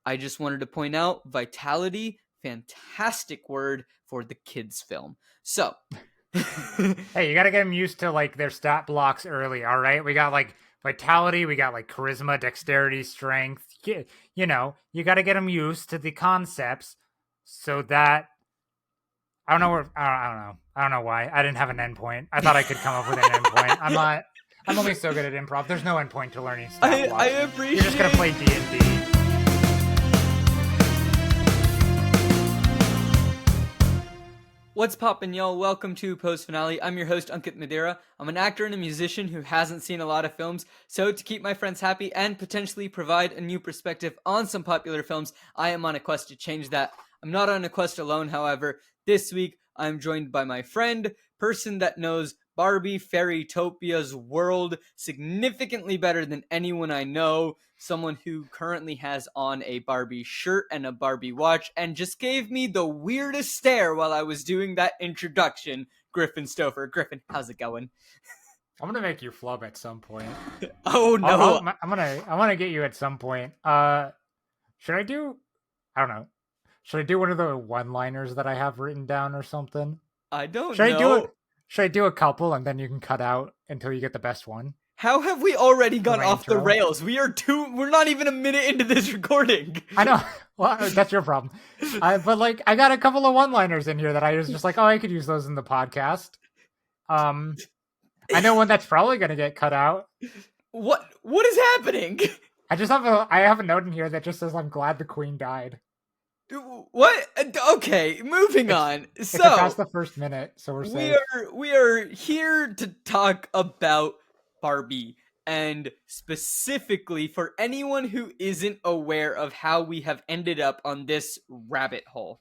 I just wanted to point out vitality, fantastic word for the kids film. So, Hey, you got to get them used to like their stat blocks early. All right, we got like vitality, we got like charisma, dexterity, strength. You know, you got to get them used to the concepts so that I don't know where I don't know. I don't know why I didn't have an endpoint. I thought I could come up with an endpoint. I'm not. I'm only so good at improv. There's no endpoint to learning stat I blocks. appreciate. You're just gonna play D&D. What's poppin', y'all? Welcome to Post Finale. I'm your host, Ankit Madhira. I'm an actor and a musician who hasn't seen a lot of films, so to keep my friends happy and potentially provide a new perspective on some popular films, I am on a quest to change that. I'm not on a quest alone, however. This week, I'm joined by my friend, person that knows Barbie Fairytopia's world significantly better than anyone I know, someone who currently has on a Barbie shirt and a Barbie watch, and just gave me the weirdest stare while I was doing that introduction, Griffin Stofer. Griffin, how's it going? I'm gonna make you flub at some point. Oh no! I'm gonna get you at some point. Should I do? I don't know. Should I do one of the one-liners that I have written down or something? I don't Should know. I do it? Should I do a couple and then you can cut out until you get the best one? How have we already gone my off the intro? rails? We're not even a minute into this recording. I know. Well, that's your problem. But like, I got a couple of one-liners in here that I was just like, oh, I could use those in the podcast. I know one that's probably going to get cut out. What is happening? I have a note in here that just says, I'm glad the queen died. What? Okay, moving on. It's So past the first minute, so we're safe. we are here to talk about Barbie, and specifically for anyone who isn't aware of how we have ended up on this rabbit hole.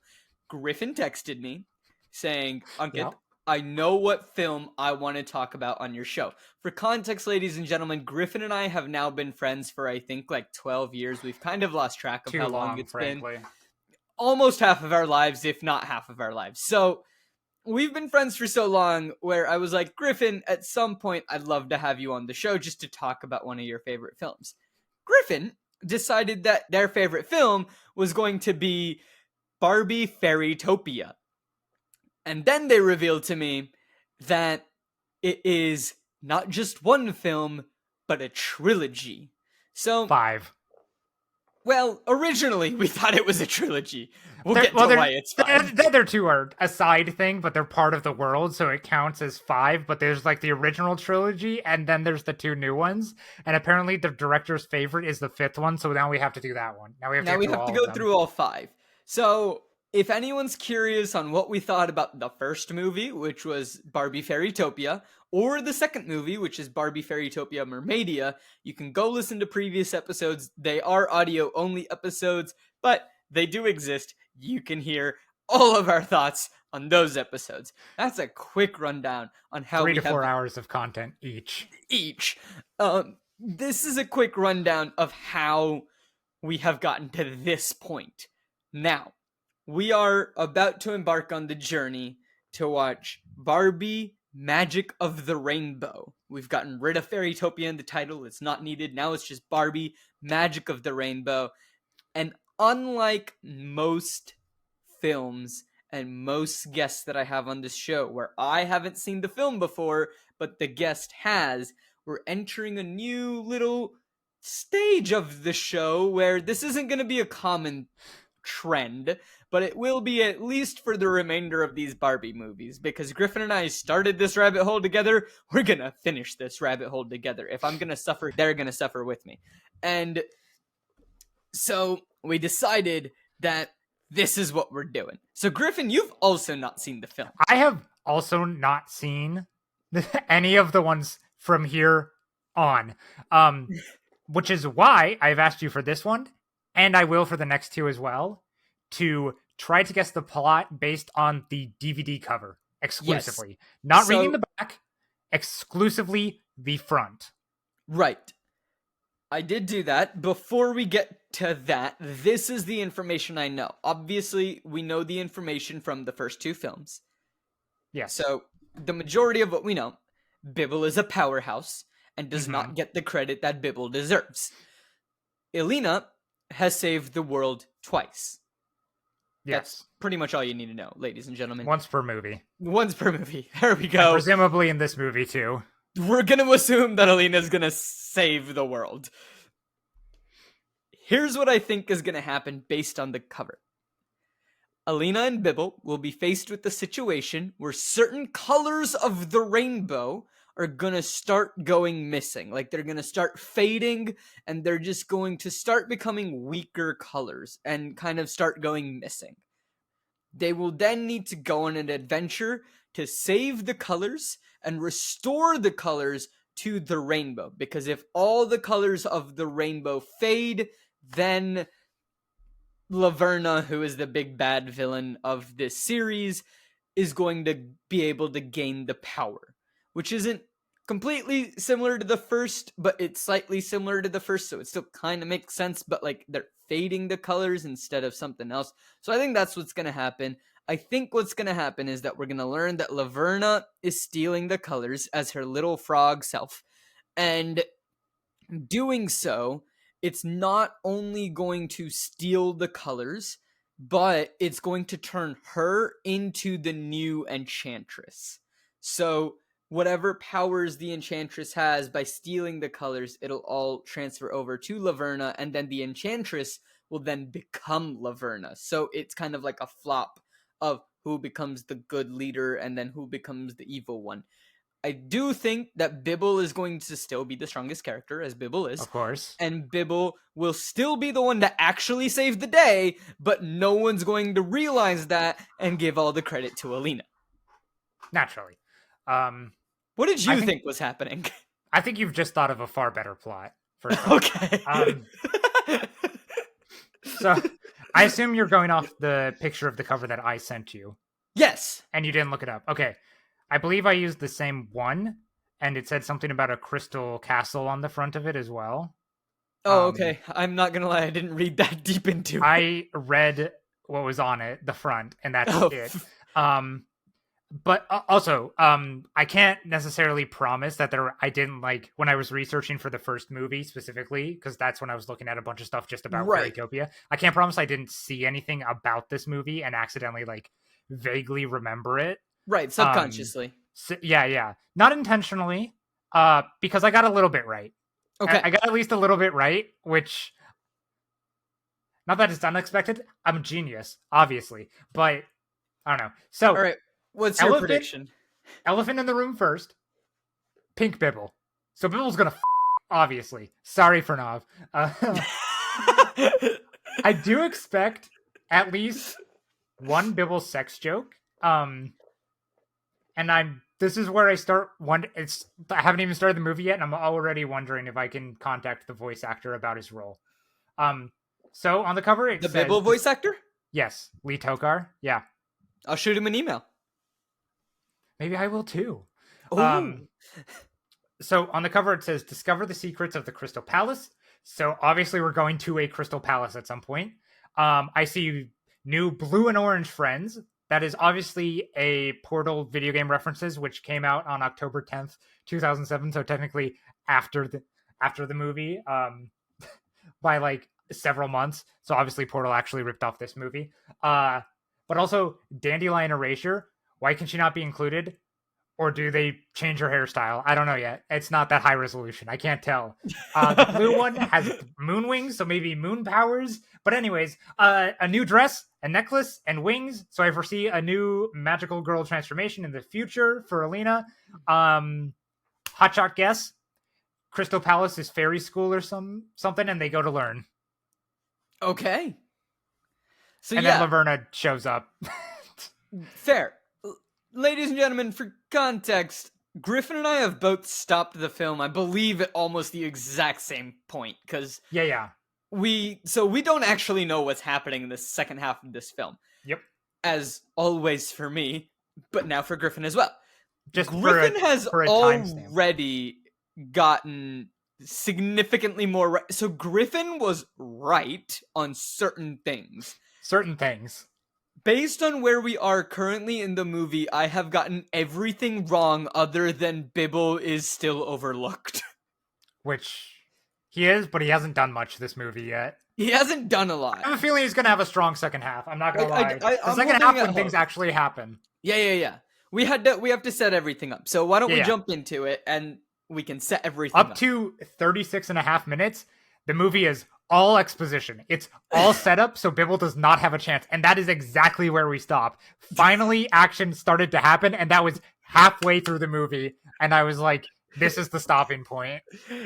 Griffin texted me saying, Ankit, Yep. I know what film I want to talk about on your show. For context, ladies and gentlemen, Griffin and I have now been friends for I think like 12 years. We've kind of lost track of Too how long long, it's frankly. been. Almost half of our lives, if not half of our lives. So we've been friends for so long where I was like, Griffin, at some point I'd love to have you on the show just to talk about one of your favorite films. Griffin decided that their favorite film was going to be Barbie Fairytopia. And then they revealed to me that it is not just one film, but a trilogy. So 5. Well, originally we thought it was a trilogy. We'll get to why it's 5. The other two are a side thing, but they're part of the world, so it counts as 5. But there's like the original trilogy, and then there's the 2 new ones. And apparently the director's favorite is the 5th one, so now we have to do that one. Now we have to go through all 5. So, if anyone's curious on what we thought about the first movie, which was Barbie Fairytopia, or the second movie, which is Barbie Fairytopia Mermaidia, you can go listen to previous episodes. They are audio-only episodes, but they do exist. You can hear all of our thoughts on those episodes. That's a quick rundown on how 3 to 4 hours of content each. This is a quick rundown of how we have gotten to this point. Now, we are about to embark on the journey to watch Barbie Magic of the Rainbow. We've gotten rid of Fairytopia in the title. It's not needed. Now it's just Barbie Magic of the Rainbow. And unlike most films and most guests that I have on this show, where I haven't seen the film before, but the guest has, we're entering a new little stage of the show where this isn't going to be a common trend, but it will be at least for the remainder of these Barbie movies, because Griffin and I started this rabbit hole together. We're gonna finish this rabbit hole together. If I'm gonna suffer, they're gonna suffer with me. And so we decided that this is what we're doing. So Griffin, you've also not seen the film. I have also not seen any of the ones from here on, which is why I've asked you for this one, and I will for the next 2 as well, to try to guess the plot based on the DVD cover exclusively. Yes. Not reading the back, exclusively the front. Right. I did do that. Before we get to that, this is the information I know. Obviously, we know the information from the first 2 films. Yes. So, the majority of what we know, Bibble is a powerhouse and does not get the credit that Bibble deserves. Elena has saved the world twice. Yes. That's pretty much all you need to know, ladies and gentlemen. Once per movie. Once per movie. There we And go. presumably in this movie, too. We're going to assume that Alina's going to save the world. Here's what I think is going to happen based on the cover. Alina and Bibble will be faced with the situation where certain colors of the rainbow are going to start going missing. Like, they're going to start fading, and they're just going to start becoming weaker colors and kind of start going missing. They will then need to go on an adventure to save the colors and restore the colors to the rainbow. Because if all the colors of the rainbow fade, then Laverna, who is the big bad villain of this series, is going to be able to gain the power, which isn't completely similar to the first, but it's slightly similar to the first, so it still kind of makes sense, but like they're fading the colors instead of something else. So I think that's what's going to happen. I think what's going to happen is that we're going to learn that Laverna is stealing the colors as her little frog self, and doing so, it's not only going to steal the colors, but it's going to turn her into the new Enchantress. So whatever powers the Enchantress has, by stealing the colors, it'll all transfer over to Laverna, and then the Enchantress will then become Laverna. So it's kind of like a flop of who becomes the good leader and then who becomes the evil one. I do think that Bibble is going to still be the strongest character, as Bibble is. Of course. And Bibble will still be the one to actually save the day, but no one's going to realize that and give all the credit to Alina. Naturally. What did you think was happening? I think you've just thought of a far better plot. For sure. Okay. So, I assume you're going off the picture of the cover that I sent you. Yes. And you didn't look it up. Okay. I believe I used the same one, and it said something about a crystal castle on the front of it as well. Oh, okay. I'm not gonna lie, I didn't read that deep into it. I read what was on it, the front, and that's it. But also, I can't necessarily promise that I didn't, like, when I was researching for the first movie specifically, because that's when I was looking at a bunch of stuff just about Fairytopia. I can't promise I didn't see anything about this movie and accidentally, like, vaguely remember it. Right, subconsciously. So, yeah. Not intentionally, because I got a little bit right. Okay. I got at least a little bit right, which, not that it's unexpected. I'm a genius, obviously, but I don't know. So, all right, what's your prediction? Elephant in the room first. Pink Bibble. So Bibble's gonna obviously. Sorry, Pranav. I do expect at least one Bibble sex joke. And this is where I start I haven't even started the movie yet, and I'm already wondering if I can contact the voice actor about his role. So on the cover it says... The Bibble voice actor? Yes, Lee Tokar. Yeah. I'll shoot him an email. Maybe I will too. Oh. So on the cover it says, discover the secrets of the Crystal Palace. So obviously we're going to a Crystal Palace at some point. I see new blue and orange friends. That is obviously a Portal video game references, which came out on October 10th, 2007. So technically after the movie, by like several months. So obviously Portal actually ripped off this movie. But also Dandelion Erasure. Why can she not be included? Or do they change her hairstyle? I don't know yet. It's not that high resolution. I can't tell. The blue one has moon wings, so maybe moon powers. But anyways, a new dress, a necklace, and wings. So I foresee a new magical girl transformation in the future for Alina. Hotshot guess. Crystal Palace is fairy school or something, and they go to learn. Okay. So and then Laverna shows up. Fair. Ladies and gentlemen, for context, Griffin and I have both stopped the film, I believe, at almost the exact same point, because we don't actually know what's happening in the second half of this film. Yep. As always for me, but now for Griffin as well. Just Griffin has already gotten significantly more right. So Griffin was right on certain things. Based on where we are currently in the movie, I have gotten everything wrong other than Bibble is still overlooked. Which he is, but he hasn't done much this movie yet. He hasn't done a lot. I have a feeling he's going to have a strong second half. I'm not going to lie. I'm the second half when things actually happen. Yeah. We have to set everything up. So why don't we jump into it and we can set everything up. Up to 36 and a half minutes, the movie is all exposition. It's all setup, so Bibble does not have a chance. And that is exactly where we stop. Finally, action started to happen, and that was halfway through the movie. And I was like, this is the stopping point.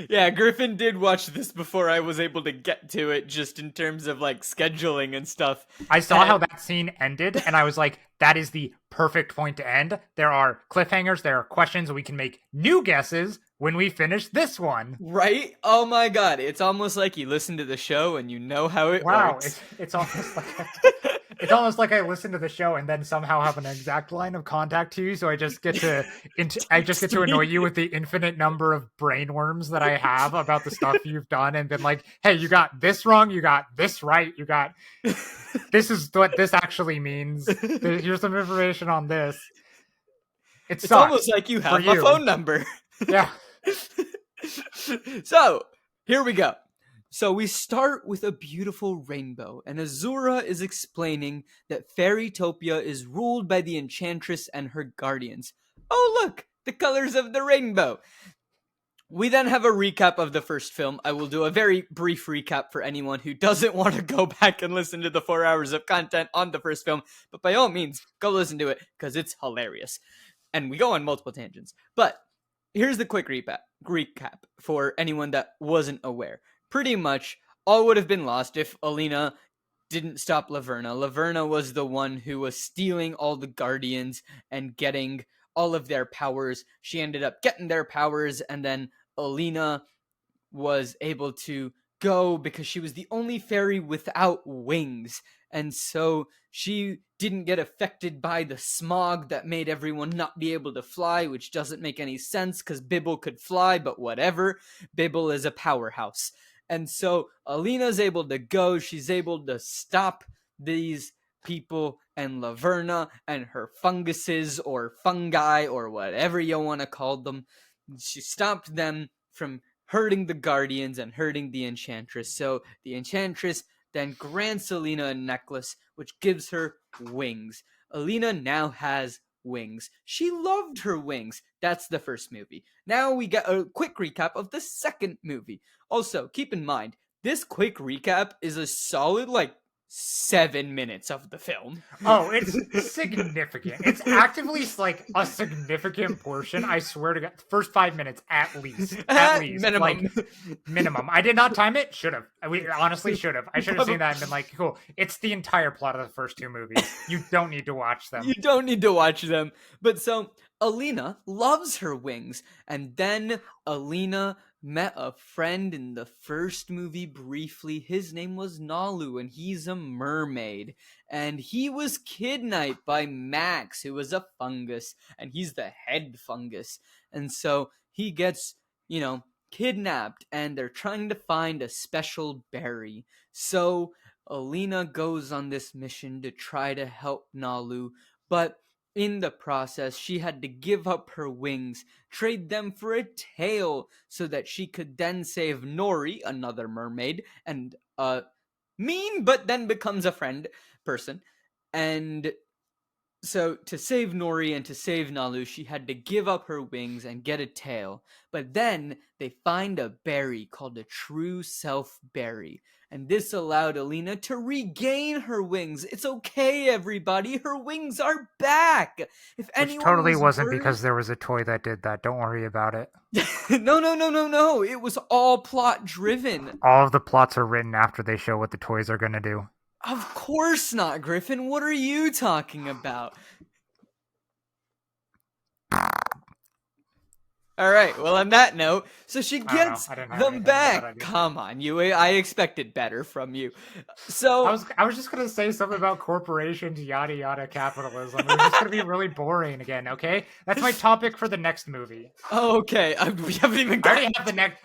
Yeah, Griffin did watch this before I was able to get to it, just in terms of like scheduling and stuff. I saw how that scene ended, and I was like, that is the perfect point to end. There are cliffhangers, there are questions, we can make new guesses when we finish this one. Right? Oh my god, it's almost like you listen to the show and you know how it works. It's almost like it's almost like I listen to the show and then somehow have an exact line of contact to you, so I just get to annoy you with the infinite number of brain worms that I have about the stuff you've done and been like, hey, you got this wrong, you got this right, you got this is what this actually means. Here's some information on this. It's almost like you have my phone number. Yeah. So, here we go. So we start with a beautiful rainbow, and Azura is explaining that Fairytopia is ruled by the Enchantress and her guardians. Oh look, the colors of the rainbow! We then have a recap of the first film. I will do a very brief recap for anyone who doesn't want to go back and listen to the 4 hours of content on the first film, but by all means, go listen to it, because it's hilarious. And we go on multiple tangents. But here's the quick recap for anyone that wasn't aware. Pretty much, all would have been lost if Alina didn't stop Laverna. Laverna was the one who was stealing all the Guardians and getting all of their powers. She ended up getting their powers, and then Alina was able to go because she was the only fairy without wings. And so she didn't get affected by the smog that made everyone not be able to fly, which doesn't make any sense because Bibble could fly, but whatever. Bibble is a powerhouse. And so Alina's able to go. She's able to stop these people and Laverna and her funguses or fungi or whatever you want to call them. She stopped them from hurting the Guardians and hurting the Enchantress. So the Enchantress then grants Alina a necklace, which gives her wings. Alina now has wings. She loved her wings. That's the first movie. Now we get a quick recap of the second movie. Also, keep in mind, this quick recap is a solid, 7 minutes of the film. Oh, it's significant. It's actively a significant portion. I swear to God, first 5 minutes at least. At least. Minimum. Minimum. I did not time it. Should have. We honestly should have. I should have seen that and been like, cool. It's the entire plot of the first two movies. You don't need to watch them. You don't need to watch them. But so, Alina loves her wings. And then Alina met a friend in the first movie briefly. His name was Nalu, and he's a mermaid. And he was kidnapped by Max, who was a fungus, and he's the head fungus. And so he gets, kidnapped, and they're trying to find a special berry. So Alina goes on this mission to try to help Nalu, but in the process, she had to give up her wings, trade them for a tail, so that she could then save Nori, another mermaid, and mean but then becomes a friend person. And so to save Nori and to save Nalu, she had to give up her wings and get a tail. But then they find a berry called a true self berry. And this allowed Alina to regain her wings. It's okay, everybody. Her wings are back. Which totally wasn't because there was a toy that did that. Don't worry about it. No. It was all plot driven. All of the plots are written after they show what the toys are going to do. Of course not, Griffin. What are you talking about? All right. Well, on that note, so she gets them back. Come on, you. I expected better from you. So I was just gonna say something about corporations, yada yada, capitalism. It was just gonna be really boring again. Okay, that's my topic for the next movie. Oh, okay. We haven't even. I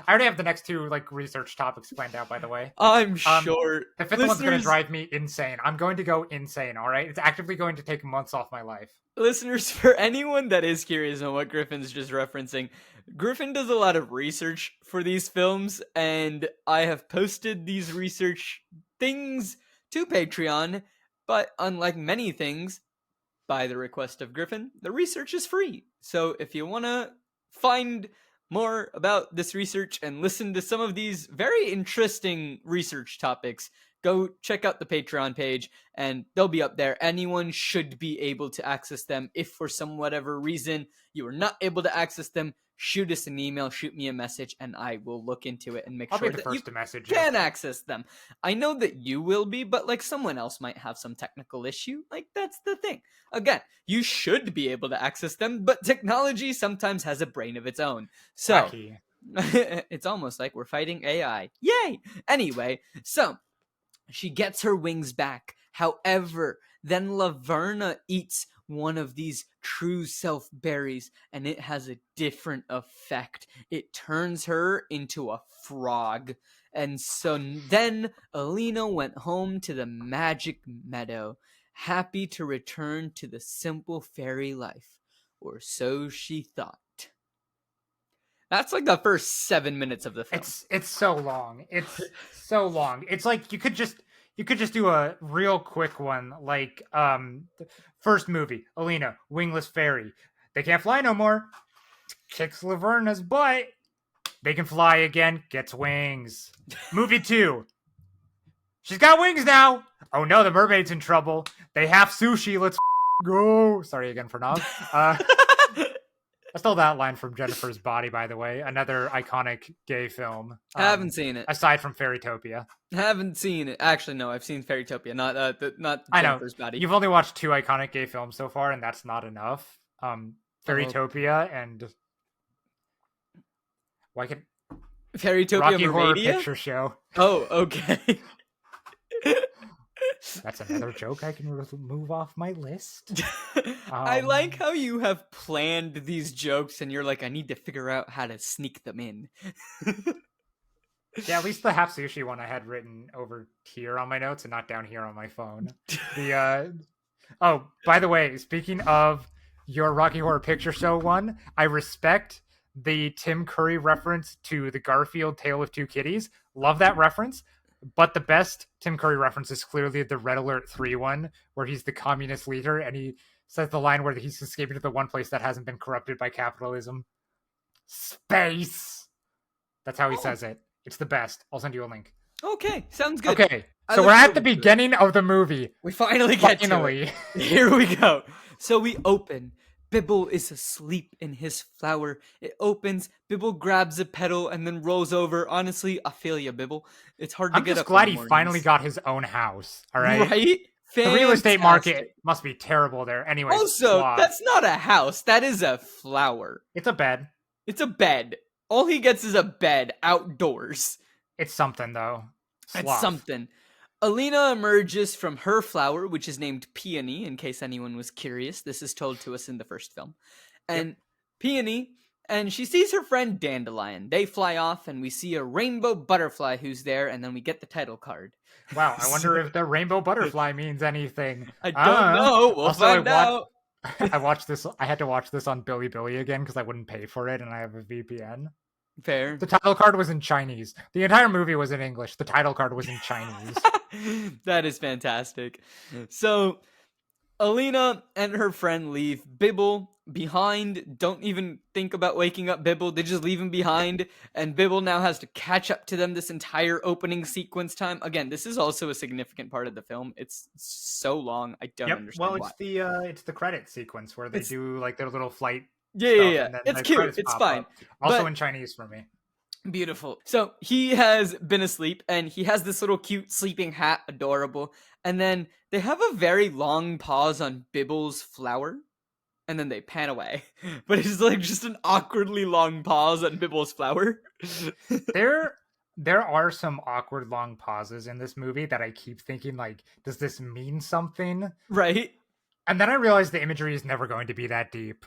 already have the next two research topics planned out. By the way, I'm sure the fifth one's gonna drive me insane. I'm going to go insane. All right, it's actively going to take months off my life. Listeners, for anyone that is curious on what Griffin's just referencing, Griffin does a lot of research for these films, and I have posted these research things to Patreon, but unlike many things, by the request of Griffin, the research is free. So if you want to find more about this research and listen to some of these very interesting research topics, go check out the Patreon page and they'll be up there. Anyone should be able to access them. If for some whatever reason you are not able to access them, shoot us an email, shoot me a message, and I will look into it and make sure that you can access them. I know that you will be, but like someone else might have some technical issue. Like that's the thing. Again, you should be able to access them, but technology sometimes has a brain of its own. So it's almost like we're fighting AI. Yay! Anyway, so she gets her wings back. However, then Laverna eats one of these true self berries, and it has a different effect. It turns her into a frog. And so then Alina went home to the magic meadow, happy to return to the simple fairy life, or so she thought. That's like the first 7 minutes of the film. It's so long. It's so long. It's like you could just do a real quick one, like first movie, Alina, wingless fairy. They can't fly no more. Kicks Laverna's butt. They can fly again. Gets wings. Movie 2. She's got wings now. Oh no, the mermaid's in trouble. They have sushi. Let's go. Sorry again, Pranav. I stole that line from Jennifer's Body, by the way. Another iconic gay film. I haven't seen it. Aside from Fairytopia. Haven't seen it. Actually, no, I've seen Fairytopia, not Jennifer's Body. You've only watched 2 iconic gay films so far, and that's not enough. Fairytopia and... Why could... Fairytopia Rocky Horror Mermaidia? Picture Show. Oh, okay. That's another joke I can move off my list. I like how you have planned these jokes and you're like, I need to figure out how to sneak them in. Yeah, at least the half sushi one I had written over here on my notes and not down here on my phone. Oh, by the way, speaking of your Rocky Horror Picture Show one, I respect the Tim Curry reference to the Garfield Tale of Two Kitties. Love that reference. But the best Tim Curry reference is clearly the Red Alert 3 one, where he's the communist leader, and he says the line where he's escaping to the one place that hasn't been corrupted by capitalism. Space! That's how he says it. It's the best. I'll send you a link. Okay, sounds good. Okay, so we're at the beginning of the movie. We finally get to it. Here we go. So we open. Bibble is asleep in his flower. It opens. Bibble grabs a petal and then rolls over. Honestly, I feel ya, Bibble. It's hard to get up. I'm just glad he finally got his own house. All right? Right? The real estate market must be terrible there. Anyway, also, that's not a house. That is a flower. It's a bed. It's a bed. All he gets is a bed outdoors. It's something, though. It's something. Alina emerges from her flower, which is named Peony, in case anyone was curious. This is told to us in the first film. And Peony, and she sees her friend Dandelion. They fly off, and we see a rainbow butterfly who's there, and then we get the title card. Wow, I wonder if the rainbow butterfly means anything. I don't know. We'll find out. I watched this. I had to watch this on Billy again because I wouldn't pay for it, and I have a VPN. Fair. The title card was in Chinese. The entire movie was in English. The title card was in Chinese. That is fantastic. So, Alina and her friend leave Bibble behind. Don't even think about waking up Bibble. They just leave him behind. And Bibble now has to catch up to them this entire opening sequence time. Again, this is also a significant part of the film. It's so long. I don't understand why. It's the credit sequence where they do like their little flight. Yeah. It's cute. It's fine. Also in Chinese for me. Beautiful. So he has been asleep and he has this little cute sleeping hat, adorable. And then they have a very long pause on Bibble's flower. And then they pan away. But it's like just an awkwardly long pause on Bibble's flower. There are some awkward long pauses in this movie that I keep thinking like, does this mean something? Right. And then I realized the imagery is never going to be that deep.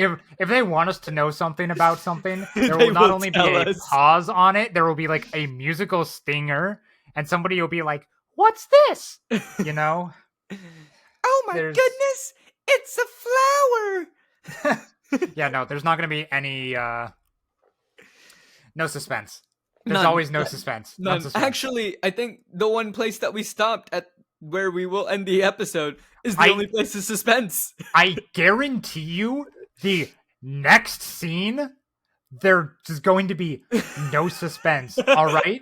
If they want us to know something about something, there will not only be a pause on it, there will be like a musical stinger, and somebody will be like, "What's this?" You know? Oh my goodness! It's a flower. Yeah, no, there's not going to be any no suspense. There's None. always no suspense. None None. suspense. Actually, I think the one place that we stopped at where we will end the episode is the I- only place of suspense. I guarantee you the next scene there's going to be no suspense. All right?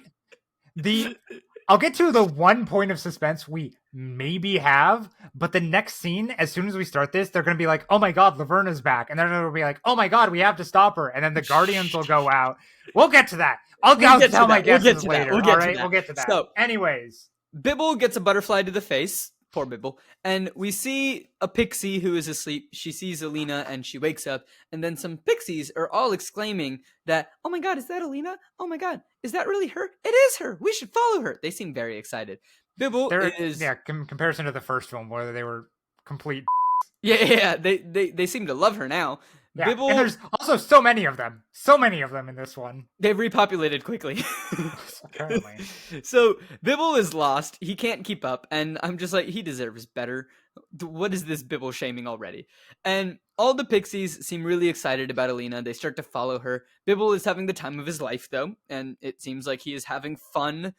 I'll get to the one point of suspense we maybe have, but the next scene, as soon as we start this, they're going to be like, oh my God, Laverna's back. And then it'll be like, oh my God, we have to stop her. And then the Guardians will go out. We'll get to that. I'll tell my guesses later. All right, we'll get to that. So, anyways. Bibble gets a butterfly to the face. Poor Bibble. And we see a pixie who is asleep. She sees Alina and she wakes up. And then some pixies are all exclaiming that, oh my God, is that Alina? Oh my God, is that really her? It is her. We should follow her. They seem very excited. Bibble is... Yeah, comparison to the first film where they were complete... Yeah. They seem to love her now. Yeah, Bibble... and there's also so many of them. So many of them in this one. They've repopulated quickly. Apparently. So Bibble is lost. He can't keep up. And I'm just like, he deserves better. What is this Bibble shaming already? And all the pixies seem really excited about Alina. They start to follow her. Bibble is having the time of his life, though. And it seems like he is having fun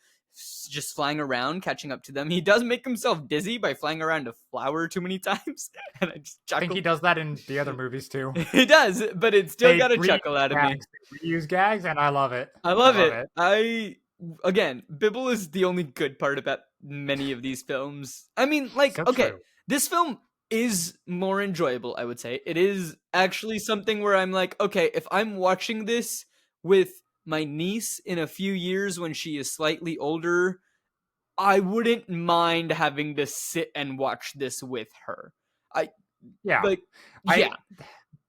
just flying around, catching up to them. He does make himself dizzy by flying around a flower too many times. And I just chuckle. I think he does that in the other movies too. He does, but it still got a chuckle out of me. They reuse gags, and I love it. I love it. Again, Bibble is the only good part about many of these films. I mean, like, So okay, true. This film is more enjoyable, I would say. It is actually something where I'm like, okay, if I'm watching this with my niece in a few years when she is slightly older, I wouldn't mind having to sit and watch this with her.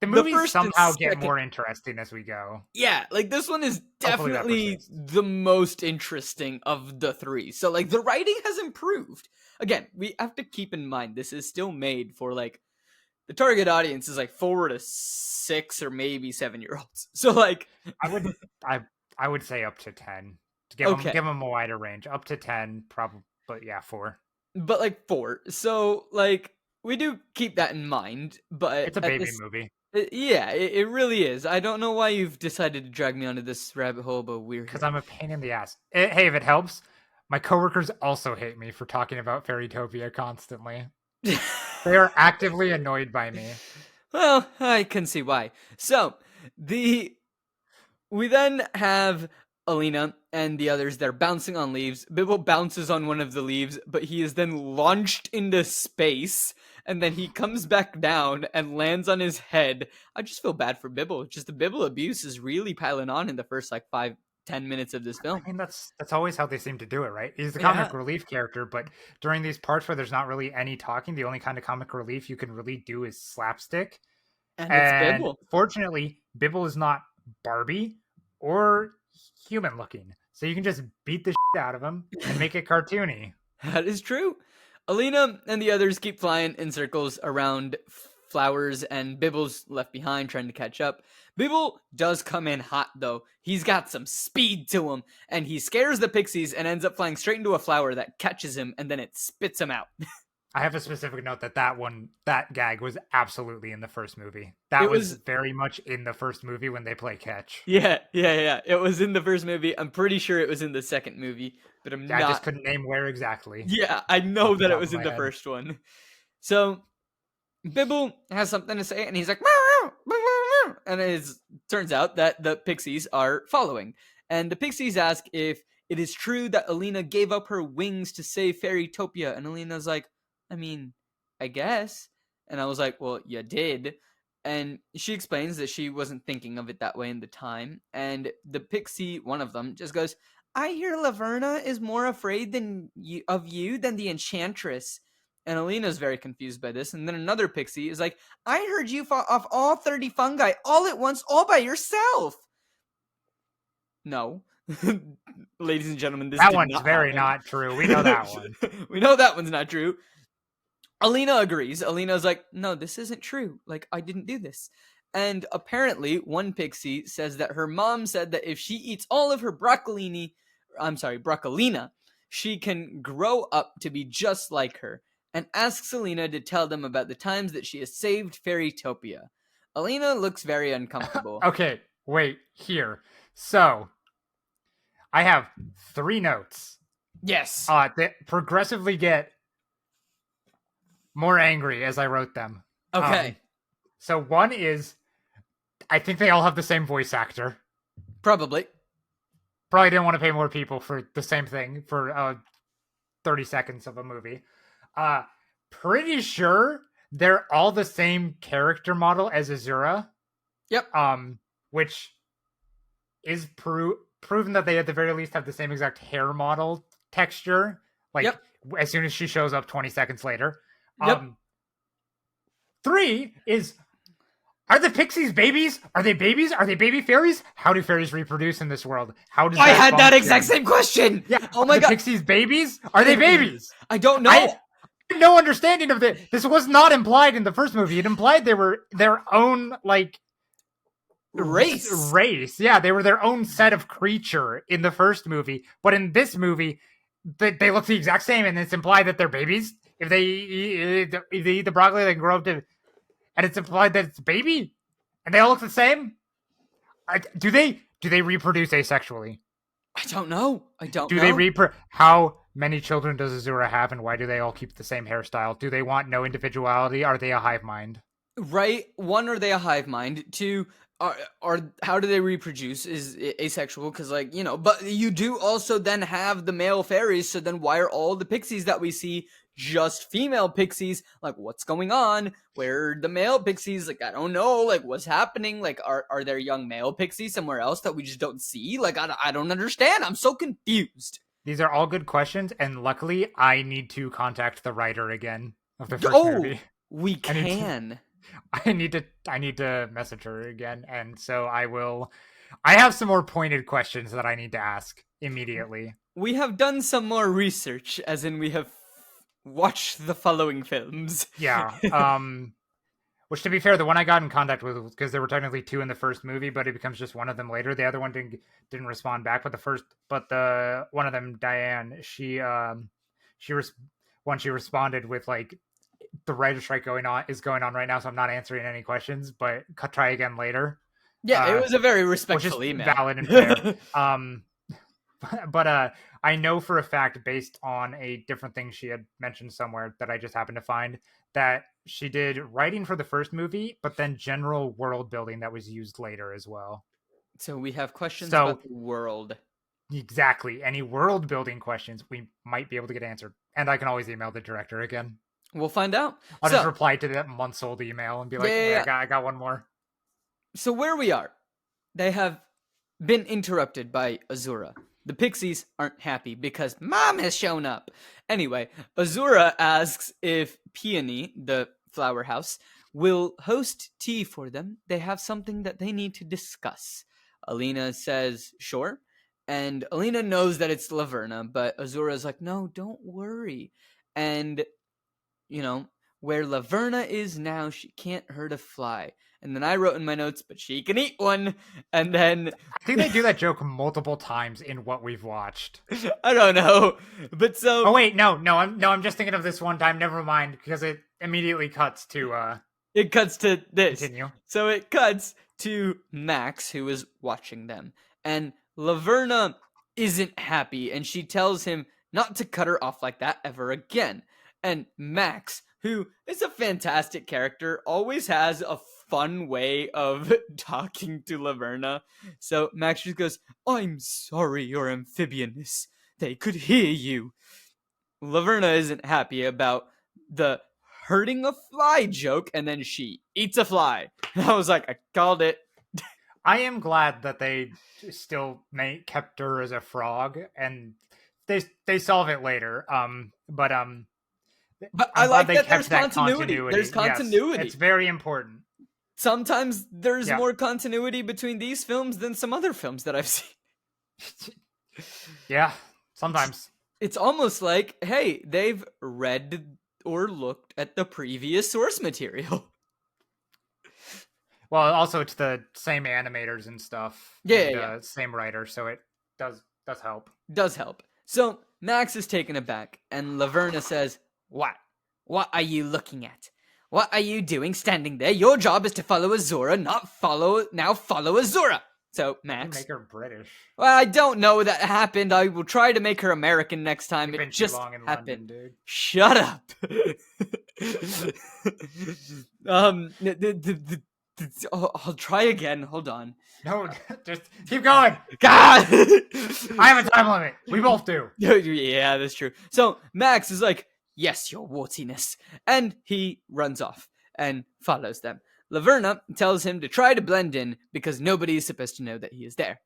The movies somehow get more interesting as we go. Yeah, like this one is definitely the most interesting of the three. So like the writing has improved. Again, we have to keep in mind this is still made for like the target audience is like 4 to 6 or maybe 7-year-olds. So like I would say up to 10 to give them a wider range. Up to 10, probably, but yeah, 4. But like 4. So like we do keep that in mind. But it's a baby movie. Yeah, it really is. I don't know why you've decided to drag me onto this rabbit hole, but we're here. Because I'm a pain in the ass. Hey, if it helps, my coworkers also hate me for talking about Fairytopia constantly. They are actively annoyed by me. Well, I can see why. So, we then have Alina and the others. They're bouncing on leaves. Bibble bounces on one of the leaves, but he is then launched into space. And then he comes back down and lands on his head. I just feel bad for Bibble. Just the Bibble abuse is really piling on in the first like 5-10 minutes of this film. I mean, that's always how they seem to do it, right? He's the comic relief character, but during these parts where there's not really any talking, the only kind of comic relief you can really do is slapstick. And it's Bibble. Fortunately, Bibble is not Barbie or human looking. So you can just beat the shit out of him and make it cartoony. That is true. Alina and the others keep flying in circles around flowers, and Bibble's left behind trying to catch up. Bibble does come in hot, though. He's got some speed to him, and he scares the pixies and ends up flying straight into a flower that catches him, and then it spits him out. I have a specific note that gag was absolutely in the first movie. That was very much in the first movie when they play catch. Yeah. It was in the first movie. I'm pretty sure it was in the second movie, but I just couldn't name where exactly. Yeah, I know that it was in the first one. So, Bibble has something to say, and he's like, meow, meow, meow, and it turns out that the pixies are following. And the pixies ask if it is true that Alina gave up her wings to save Fairytopia, and Alina's like, I mean, I guess. And I was like, well, you did. And she explains that she wasn't thinking of it that way in the time. And the pixie, one of them, just goes, I hear Laverna is more afraid of you than the Enchantress. And Alina's very confused by this. And then another pixie is like, I heard you fought off all 30 fungi all at once, all by yourself. No. Ladies and gentlemen, that one's very not true. We know that one. We know that one's not true. Alina agrees. Alina's like, no, this isn't true. Like, I didn't do this. And apparently, one pixie says that her mom said that if she eats all of her broccolina, she can grow up to be just like her, and asks Alina to tell them about the times that she has saved Fairytopia. Alina looks very uncomfortable. Okay, wait, here. So, I have 3 notes. Yes. That progressively get more angry as I wrote them. Okay. So one is, I think they all have the same voice actor. Probably didn't want to pay more people for the same thing for 30 seconds of a movie. Pretty sure they're all the same character model as Azura. Yep. Which is proven that they at the very least have the same exact hair model texture. Like, yep. As soon as she shows up 20 seconds later. Yep. 3 is, are the pixies babies? Are they babies? Are they baby fairies? How do fairies reproduce in this world? How does I had function? that exact same question. Yeah. Oh my god. Pixies babies? Are they babies? I don't know. I have no understanding of this. This was not implied in the first movie. It implied they were their own like race. Yeah, they were their own set of creature in the first movie, but in this movie, they look the exact same, and it's implied that they're babies. If they eat the broccoli, they can grow up to, and it's implied that it's a baby, and they all look the same. Do they reproduce asexually? I don't know. Do they how many children does Azura have, and why do they all keep the same hairstyle? Do they want no individuality? Are they a hive mind? Right. 1, are they a hive mind? 2, are how do they reproduce? Is asexual? Because but you do also then have the male fairies. So then why are all the pixies that we see just female pixies? Like, what's going on? Where are the male pixies? Like, I don't know. Like, what's happening? Like, are there young male pixies somewhere else that we just don't see? Like, I don't understand. I'm so confused. These are all good questions, and luckily, I need to contact the writer again of the first movie. We can. I need to message her again, and so I will. I have some more pointed questions that I need to ask immediately. We have done some more research, as in we have watched the following films. Yeah. Which, to be fair, the one I got in contact with, because there were technically 2 in the first movie, but it becomes just one of them later. The other one didn't respond back, but the one of them, Diane, she responded with like, the writer strike going on right now, so I'm not answering any questions, but try again later. Yeah, it was a very respectful email. Valid and fair. But I know for a fact, based on a different thing she had mentioned somewhere that I just happened to find, that she did writing for the first movie, but then general world building that was used later as well. So we have questions about the world. Exactly. Any world building questions we might be able to get answered. And I can always email the director again. We'll find out. I'll just reply to that months-old email and be like, I got one more. So where we are, they have been interrupted by Azura. The pixies aren't happy because Mom has shown up. Anyway, Azura asks if Peony, the flower house, will host tea for them. They have something that they need to discuss. Alina says, sure. And Alina knows that it's Laverna, but Azura's like, no, don't worry. And where Laverna is now, she can't hurt a fly. And then I wrote in my notes, but she can eat one. And then I think they do that joke multiple times in what we've watched. I don't know, but so. Oh wait, no. I'm just thinking of this one time. Never mind, because it immediately cuts to. It cuts to this. Continue. So it cuts to Max, who is watching them, and Laverna isn't happy, and she tells him not to cut her off like that ever again. And Max, who is a fantastic character, always has a fun way of talking to Laverna. So Max just goes, I'm sorry you're amphibious. They could hear you. Laverna isn't happy about the hurting a fly joke, and then she eats a fly. And I was like, I called it. I am glad that they still kept her as a frog, and they solve it later. But I like that there's continuity. There's continuity. Yes, it's very important. Sometimes there's more continuity between these films than some other films that I've seen. Yeah, sometimes. It's almost like, hey, they've read or looked at the previous source material. Well, also it's the same animators and stuff. Yeah. Same writer, so it does help. Does help. So Max is taken aback, and Laverna says, What? What are you looking at? What are you doing standing there? Your job is to follow Azura, not follow Azura. So, Max. Make her British. Well, I don't know that happened. I will try to make her American next time. You've It been just too long in happened. London, dude. Shut up. I'll try again. Hold on. No, just keep going. God! I have a time limit. We both do. Yeah, that's true. So Max is like, yes, your wartiness. And he runs off and follows them. Laverna tells him to try to blend in because nobody is supposed to know that he is there.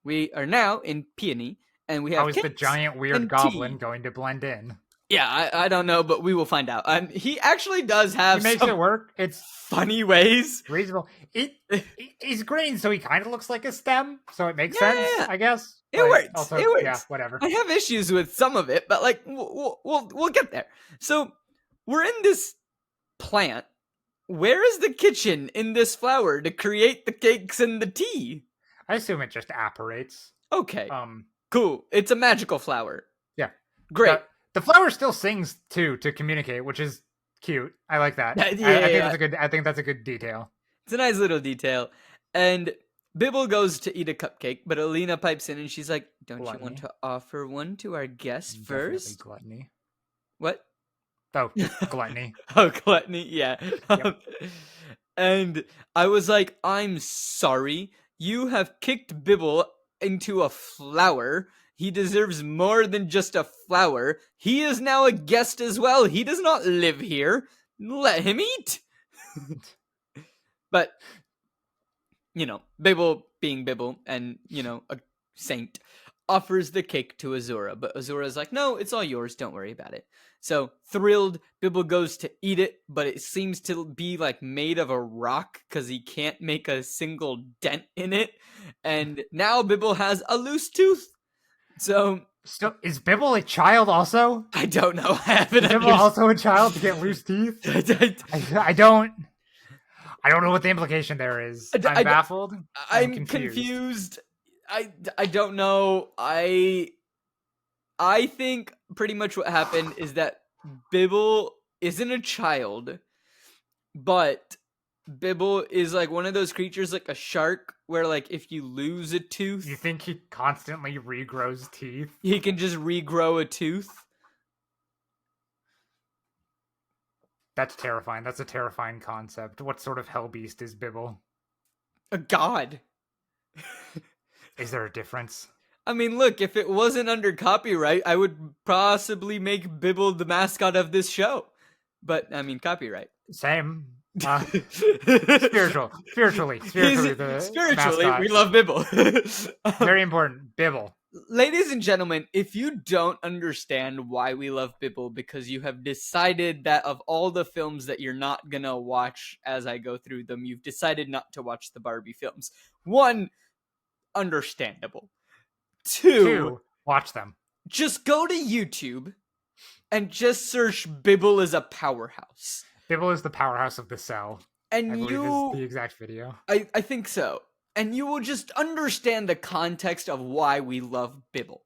We are now in Peony, and we have How is the giant weird goblin going to blend in? Yeah, I don't know, but we will find out. He actually does have He makes some it work. It's funny ways. reasonable. He's green, so he kind of looks like a stem, so it makes sense, I guess. It works. Also, it works. Yeah, whatever. I have issues with some of it, but like we'll get there. So we're in this plant. Where is the kitchen in this flower to create the cakes and the tea? I assume it just apparates. Okay. Cool. It's a magical flower. Yeah. Great. The flower still sings too to communicate, which is cute. I like that. I think that's a good detail. It's a nice little detail. And Bibble goes to eat a cupcake, but Alina pipes in and she's like, "Don't you want to offer one to our guest first?" Gluttony. What? Oh, gluttony. Oh, gluttony. Yeah. Yep. And I was like, "I'm sorry. You have kicked Bibble into a flower. He deserves more than just a flower. He is now a guest as well. He does not live here. Let him eat." But, Bibble being Bibble and, a saint, offers the cake to Azura. But Azura's like, "No, it's all yours. Don't worry about it." So, thrilled, Bibble goes to eat it, but it seems to be, made of a rock because he can't make a single dent in it. And now Bibble has a loose tooth. So is Bibble a child also? I don't know. I haven't. Is Bibble also a child to get loose teeth? I don't know what the implication there is. I'm baffled. I'm confused. I don't know. I think pretty much what happened is that Bibble isn't a child, but Bibble is one of those creatures like a shark where if you lose a tooth... You think he constantly regrows teeth? He can just regrow a tooth? That's terrifying. That's a terrifying concept. What sort of hell beast is Bibble? A god. Is there a difference? I mean, look, if it wasn't under copyright, I would possibly make Bibble the mascot of this show. But, I mean, copyright. Same. Spiritually, mascot. We love Bibble. Very important, Bibble. Ladies and gentlemen, if you don't understand why we love Bibble because you have decided that of all the films that you're not gonna watch as I go through them, you've decided not to watch the Barbie films. 1, understandable. 2, watch them. Just go to YouTube and just search Bibble as a powerhouse. Bibble is the powerhouse of the cell. And I believe is the exact video. I think so. And you will just understand the context of why we love Bibble.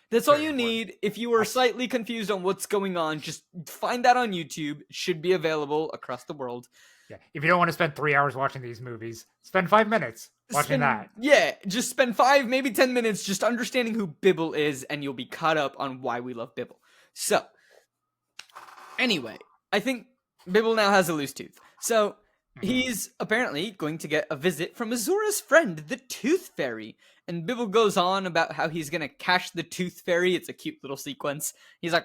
That's all you need. If you are slightly confused on what's going on, just find that on YouTube. It should be available across the world. Yeah. If you don't want to spend 3 hours watching these movies, spend 5 minutes watching that. Yeah, just spend 5, maybe 10 minutes just understanding who Bibble is, and you'll be caught up on why we love Bibble. So, anyway, I think Bibble now has a loose tooth. So, he's apparently going to get a visit from Azura's friend, the Tooth Fairy. And Bibble goes on about how he's going to catch the Tooth Fairy. It's a cute little sequence. He's like,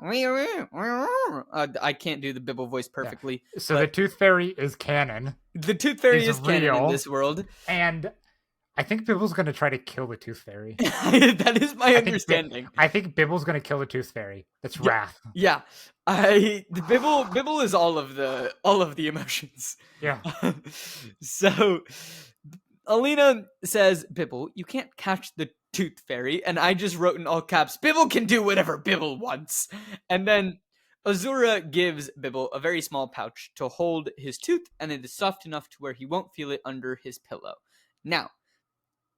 I can't do the Bibble voice perfectly. Yeah. So the Tooth Fairy is canon. The Tooth Fairy is canon in this world. And I think Bibble's going to try to kill the Tooth Fairy. That is my understanding. I think Bibble's going to kill the Tooth Fairy. That's wrath. Yeah. Bibble is all of the emotions. Yeah. So Alina says, "Bibble, you can't catch the Tooth Fairy," and I just wrote in all caps, "Bibble can do whatever Bibble wants." And then Azura gives Bibble a very small pouch to hold his tooth, and it is soft enough to where he won't feel it under his pillow. Now,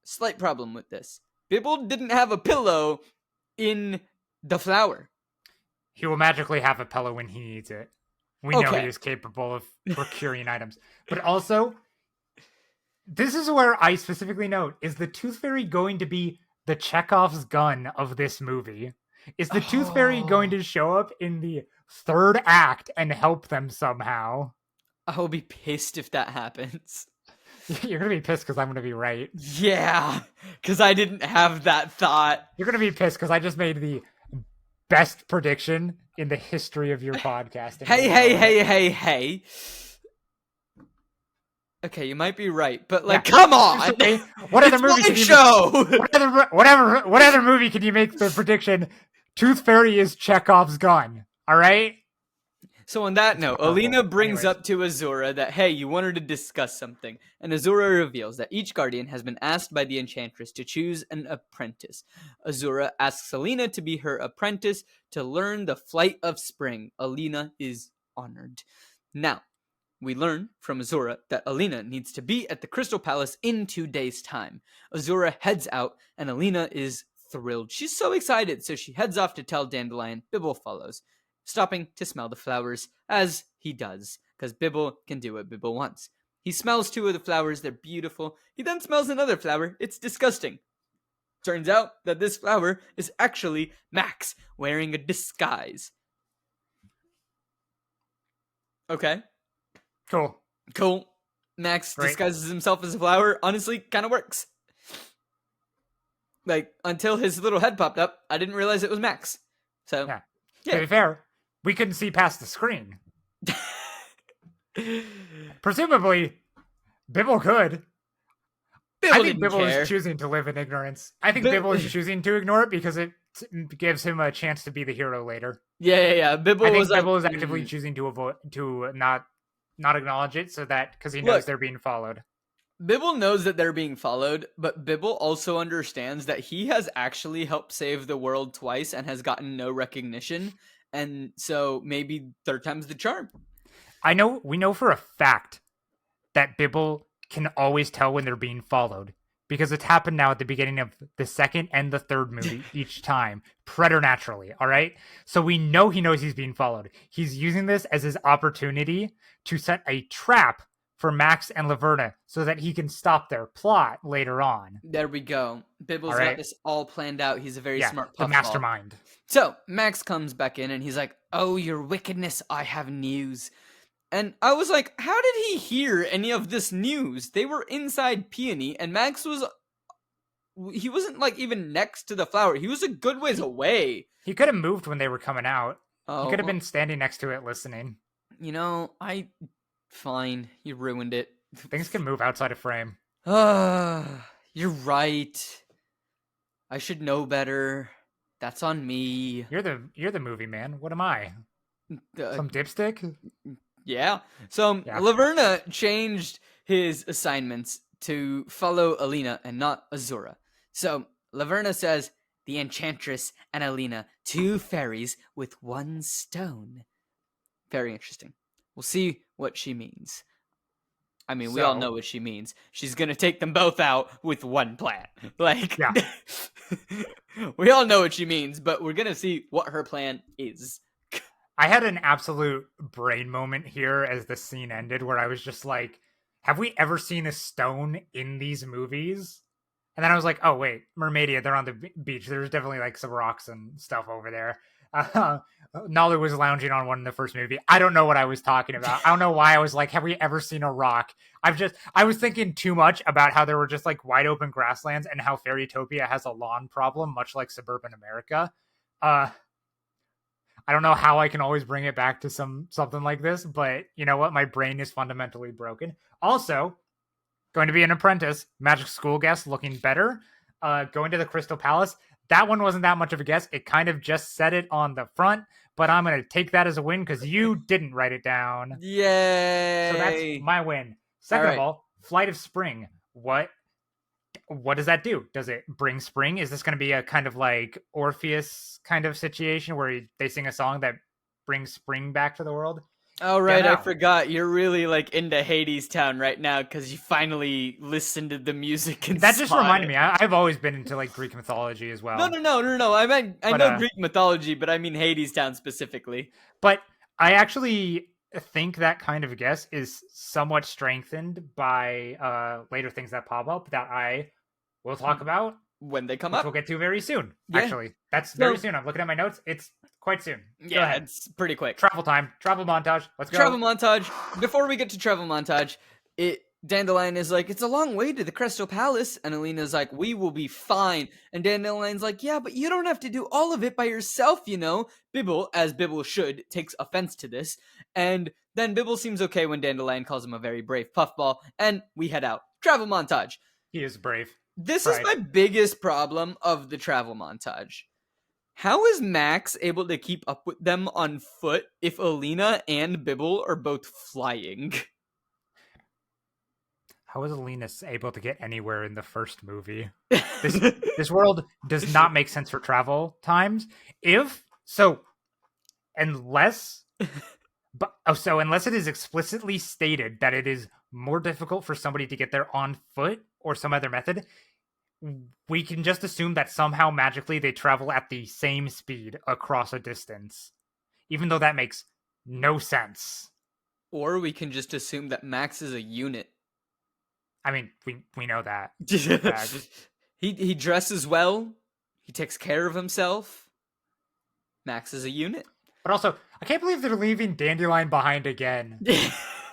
slight problem with this. Bibble didn't have a pillow in the flower. He will magically have a pillow when he needs it. We know he is capable of procuring items. But also, this is where I specifically note, is the Tooth Fairy going to be the Chekhov's gun of this movie? Is the Tooth Fairy going to show up in the third act and help them somehow? I will be pissed if that happens. You're going to be pissed because I'm going to be right. Yeah, because I didn't have that thought. You're going to be pissed because I just made the best prediction in the history of your podcast. Hey. Okay, you might be right, but like, come on! What other movie can you show? What other movie can you make the prediction? Tooth Fairy is Chekhov's gun. All right. So on that note, Alina brings up to Azura that, hey, you wanted to discuss something. And Azura reveals that each guardian has been asked by the Enchantress to choose an apprentice. Azura asks Alina to be her apprentice to learn the flight of spring. Alina is honored. Now, we learn from Azura that Alina needs to be at the Crystal Palace in 2 days' time. Azura heads out, and Alina is thrilled. She's so excited, so she heads off to tell Dandelion. Bibble follows, stopping to smell the flowers, as he does, because Bibble can do what Bibble wants. He smells 2 of the flowers, they're beautiful. He then smells another flower, it's disgusting. Turns out that this flower is actually Max, wearing a disguise. Okay. Cool. Max disguises himself as a flower, honestly, kind of works. Like, until his little head popped up, I didn't realize it was Max. So, yeah. To be fair, we couldn't see past the screen. Presumably, Bibble could. I think Bibble is choosing to live in ignorance. I think Bibble is choosing to ignore it because it gives him a chance to be the hero later. Yeah. Bibble is actively choosing to not acknowledge it, so that because he knows they're being followed. Bibble knows that they're being followed, but Bibble also understands that he has actually helped save the world twice and has gotten no recognition, and so maybe third time's the charm. We know for a fact that Bibble can always tell when they're being followed, because it's happened now at the beginning of the second and the third movie each time, preternaturally, all right? So we know he knows he's being followed. He's using this as his opportunity to set a trap for Max and Laverna so that he can stop their plot later on. There we go. Bibble's got this all planned out. He's a very smart puffball. The mastermind. So Max comes back in and he's like, "Oh, your wickedness, I have news." And I was like, how did he hear any of this news? They were inside Peony, and Max he wasn't like even next to the flower. He was a good ways away. He could have moved when they were coming out. He could have been standing next to it listening. Fine, you ruined it. Things can move outside of frame. You're right. I should know better. That's on me. You're the movie man. What am I? Some dipstick? Yeah. So Laverna changed his assignments to follow Alina and not Azura. So Laverna says, "The Enchantress and Alina, 2 fairies with 1 stone." Very interesting. We'll see what she means. I mean, we all know what she means. She's going to take them both out with 1 plan. We all know what she means, but we're going to see what her plan is. I had an absolute brain moment here as the scene ended where I was just like, have we ever seen a stone in these movies? And then I was like, oh, wait, Mermaidia, they're on the beach. There's definitely like some rocks and stuff over there. Nala was lounging on one in the first movie. I don't know what I was talking about. I don't know why I was like, have we ever seen a rock? I was thinking too much about how there were just like wide open grasslands and how Fairytopia has a lawn problem, much like suburban America. I don't know how I can always bring it back to something like this, but you know what? My brain is fundamentally broken. Also, going to be an apprentice, magic school guest, looking better. Going to the Crystal Palace. That one wasn't that much of a guess. It kind of just said it on the front, but I'm going to take that as a win because you didn't write it down. Yay! So that's my win. Second of all, Flight of Spring. What does that do? Does it bring spring? Is this going to be a kind of like Orpheus kind of situation where they sing a song that brings spring back to the world? Oh, right. I forgot. You're really like into Hades Town right now because you finally listened to the music. And that just reminded me. I've always been into like Greek mythology as well. No. I know Greek mythology, but I mean Hades Town specifically. But I actually think that kind of guess is somewhat strengthened by later things that pop up that I will talk about, when they come which up. we'll get to very soon. Yeah. Actually, that's So- very soon. I'm looking at my notes. It's quite soon. Go Yeah, ahead. it's pretty quick. Travel time. Travel montage. Let's go. Travel montage. Before we get to travel montage, Dandelion is like, it's a long way to the Crystal Palace. And Alina's like, we will be fine. And Dandelion's like, yeah, but you don't have to do all of it by yourself, you know. Bibble, as Bibble should, takes offense to this. And then Bibble seems okay when Dandelion calls him a very brave puffball. And we head out. Travel montage. He is brave. This is my biggest problem of the travel montage. How is Max able to keep up with them on foot if Alina and Bibble are both flying? How is Alina able to get anywhere in the first movie? This world does not make sense for travel times. Unless it is explicitly stated that it is more difficult for somebody to get there on foot or some other method, we can just assume that somehow magically they travel at the same speed across a distance, even though that makes no sense. Or we can just assume that Max is a unit. I mean, we know that. He dresses well. He takes care of himself. Max is a unit. But also, I can't believe they're leaving Dandelion behind again.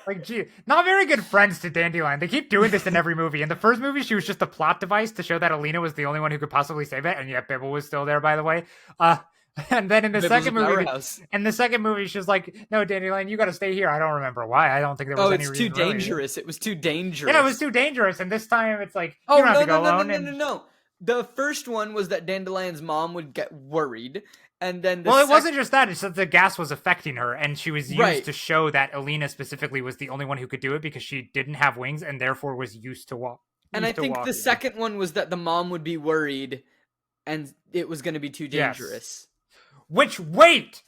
Like, gee, not very good friends to Dandelion. They keep doing this in every movie. In the first movie, she was just a plot device to show that Alina was the only one who could possibly save it, and yet Bibble was still there, by the way. And then in the second movie, she was like, "No, Dandelion, you got to stay here." I don't remember why. I don't think there was any reason. Oh, it's too dangerous. It was too dangerous. Yeah, it was too dangerous. And this time, it's like, you don't have to go alone. No. The first one was that Dandelion's mom would get worried. And then it wasn't just that. It's that the gas was affecting her, and she was used to show that Alina specifically was the only one who could do it because she didn't have wings and therefore was used to walk. And I think the second one was that the mom would be worried, and it was going to be too dangerous. Yes. Wait!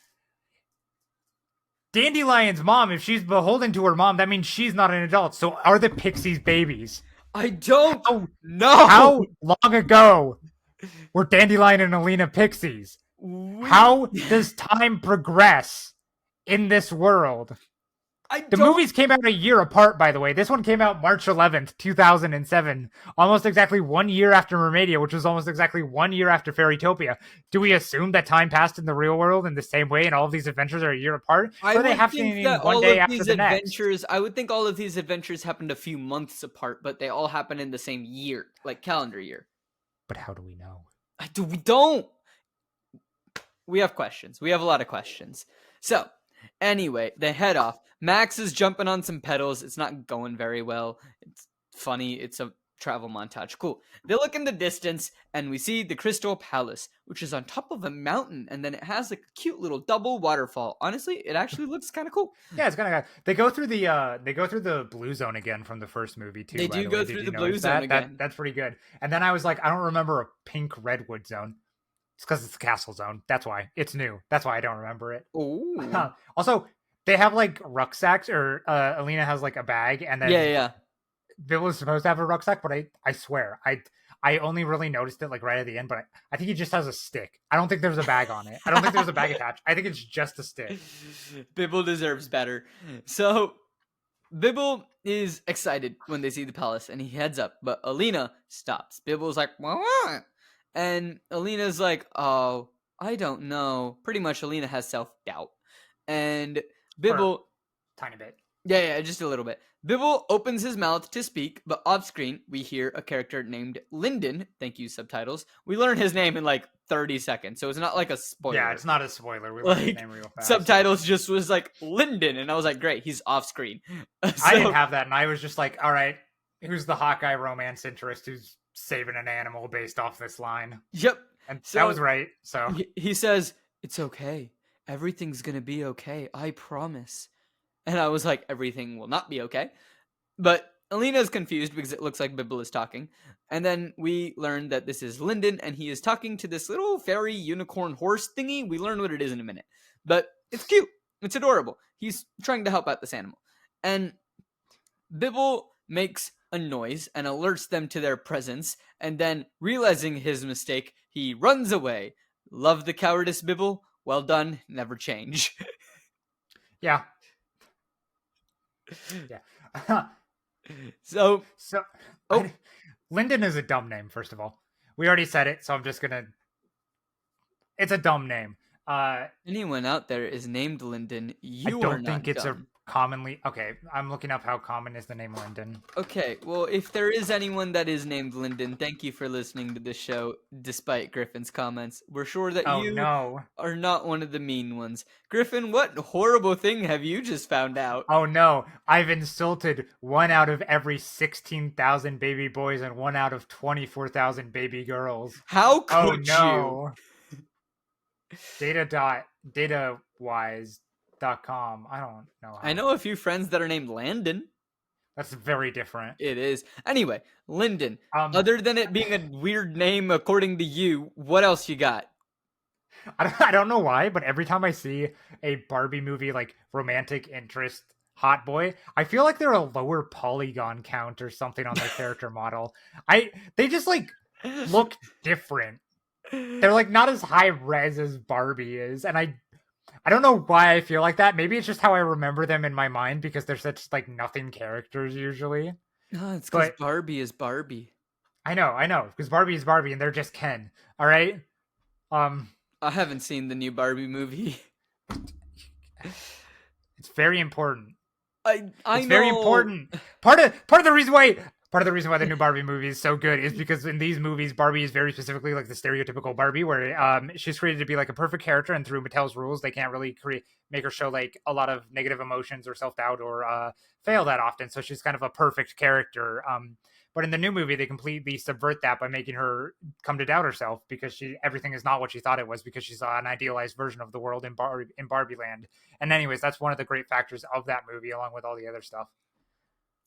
Dandelion's mom, if she's beholden to her mom, that means she's not an adult. So are the pixies babies? I don't know. How long ago were Dandelion and Alina pixies? How does time progress in this world? The movies came out a year apart, by the way. This one came out March 11th, 2007. Almost exactly 1 year after Mermaidia, which was almost exactly 1 year after Fairytopia. Do we assume that time passed in the real world in the same way and all of these adventures are a year apart? Or they have to one day after the next? I would think all of these adventures happened a few months apart, but they all happen in the same year, like calendar year. But how do we know? We don't. We have questions. We have a lot of questions. So, anyway, they head off. Max is jumping on some pedals. It's not going very well. It's funny. It's a travel montage. Cool. They look in the distance, and we see the Crystal Palace, which is on top of a mountain, and then it has like a cute little double waterfall. Honestly, it actually looks kind of cool. Yeah, it's kind of. They go through the blue zone again from the first movie too. They do go through the blue zone again. That's pretty good. And then I was like, I don't remember a pink redwood zone. It's because it's the castle zone. That's why. It's new. That's why I don't remember it. Ooh. Also, they have like rucksacks, or Alina has like a bag, and then Bibble is supposed to have a rucksack, but I swear I only really noticed it like right at the end, but I think he just has a stick. I don't think there's a bag on it. I don't think there's a bag attached. I think it's just a stick. Bibble deserves better. So Bibble is excited when they see the palace, and he heads up, but Alina stops. Bibble's like, what? And Alina's like, oh, I don't know. Pretty much Alina has self-doubt. And Bibble... Tiny bit. Yeah, just a little bit. Bibble opens his mouth to speak, but off-screen, we hear a character named Lyndon. Thank you, subtitles. We learn his name in like 30 seconds, so it's not like a spoiler. Yeah, it's not a spoiler. We learn his name real fast. Subtitles just was like, Lyndon, and I was like, great, he's off-screen. I didn't have that, and I was just like, all right, who's the Hawkeye romance interest who's saving an animal based off this line? Yep. And so, that was right. So he says, it's okay. Everything's gonna be okay. I promise. And I was like, everything will not be okay. But Alina's confused because it looks like Bibble is talking. And then we learn that this is Lyndon, and he is talking to this little fairy unicorn horse thingy. We learn what it is in a minute. But it's cute. It's adorable. He's trying to help out this animal. And Bibble makes a noise and alerts them to their presence, and then, realizing his mistake, he runs away. Love the cowardice, Bibble. Well done. Never change. Yeah. Yeah. So, So, oh, Lyndon is a dumb name. First of all, we already said it, so I'm just gonna. It's a dumb name. anyone out there is named Lyndon, I you are don't think not it's a dumb. commonly. Okay, I'm looking up how common is the name Lyndon. Okay, well, if there is anyone that is named Lyndon, thank you for listening to this show, despite Griffin's comments. We're sure that Oh you no. are not one of the mean ones. Griffin, what horrible thing have you just found out? Oh no, I've insulted 1 out of every 16,000 baby boys and 1 out of 24,000 baby girls. How Oh could you? no. Datawise.com. I don't know I how. know a few friends that are named Landon. That's very different. It is. Anyway, Lyndon, Um, other than it being a weird name according to you, what else you got? I don't know why, but every time I see a Barbie movie like romantic interest hot boy, I feel like they're a lower polygon count or something on their character model. They just like look different. They're like not as high res as Barbie is, and I don't know why I feel like that. Maybe it's just how I remember them in my mind because they're such like nothing characters usually. Oh, it's because But Barbie is Barbie. I know, because Barbie is Barbie and they're just Ken. All right. Um, I haven't seen the new Barbie movie. it's very important. I It's know. very important. Part of the reason why the new Barbie movie is so good is because in these movies, Barbie is very specifically like the stereotypical Barbie, where she's created to be like a perfect character, and through Mattel's rules, they can't really make her show like a lot of negative emotions or self doubt or fail that often. So she's kind of a perfect character. But in the new movie, they completely subvert that by making her come to doubt herself because everything is not what she thought it was because she saw an idealized version of the world in Barbie Land. And anyways, that's one of the great factors of that movie, along with all the other stuff.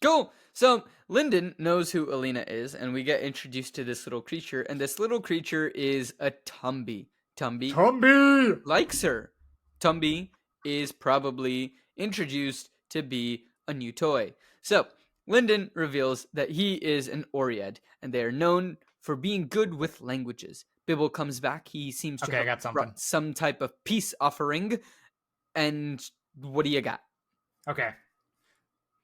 Cool. So Lyndon knows who Alina is, and we get introduced to this little creature, and this little creature is a Tumby. Tumby Tumby! likes her. Tumby is probably introduced to be a new toy. So Lyndon reveals that he is an Oread, and they are known for being good with languages. Bibble comes back. He seems to Okay, I have got something. brought some type of peace offering. And what do you got? Okay.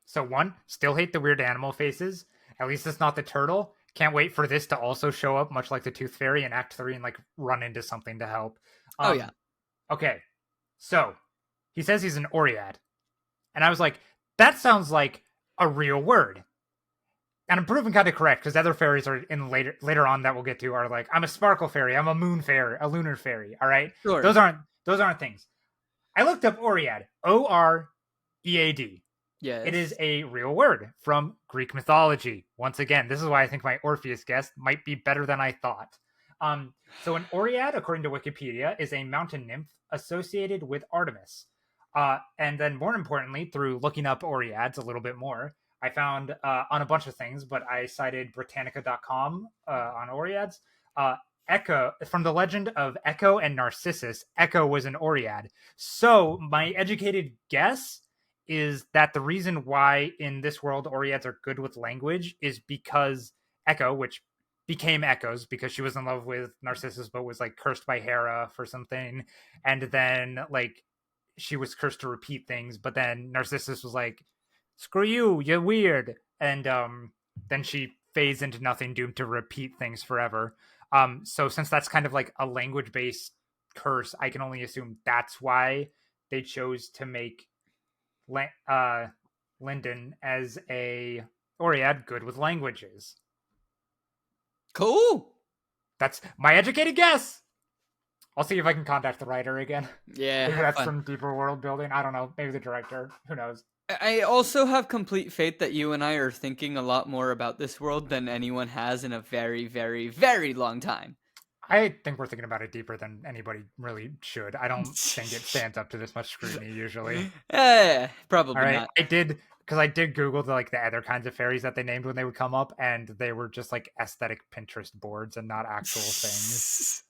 So one, still hate the weird animal faces. At least it's not the turtle. Can't wait for this to also show up, much like the Tooth Fairy in Act 3 and like run into something to help. Oh, yeah. Okay. So he says he's an Oread. And I was like, that sounds like a real word. And I'm proven kind of correct because other fairies are in later on that we'll get to are like, I'm a sparkle fairy, I'm a moon fairy, a lunar fairy. All right. Sure. Those aren't things. I looked up Oread. Oread. Yes. It is a real word from Greek mythology. Once again, this is why I think my Orpheus guess might be better than I thought. So an Oread, according to Wikipedia, is a mountain nymph associated with Artemis. And then more importantly, through looking up Oreads a little bit more, I found on a bunch of things, but I cited Britannica.com on Oreads. Echo, from the legend of Echo and Narcissus, Echo was an Oread. So my educated guess is that the reason why in this world Oreads are good with language is because Echo, which became Echoes because she was in love with Narcissus but was like cursed by Hera for something, and then like she was cursed to repeat things, but then Narcissus was like, screw you, you're weird, and then she fades into nothing, doomed to repeat things forever. So since that's kind of like a language based curse, I can only assume that's why they chose to make Lyndon as a Oread good with languages. Cool. That's my educated guess. I'll see if I can contact the writer again. Yeah. Maybe that's some deeper world building. I don't know. Maybe the director. Who knows? I also have complete faith that you and I are thinking a lot more about this world than anyone has in a very, very, very long time. I think we're thinking about it deeper than anybody really should. I don't think it stands up to this much scrutiny usually. Probably All right. not. I did Google the other kinds of fairies that they named when they would come up, and they were just like aesthetic Pinterest boards and not actual things.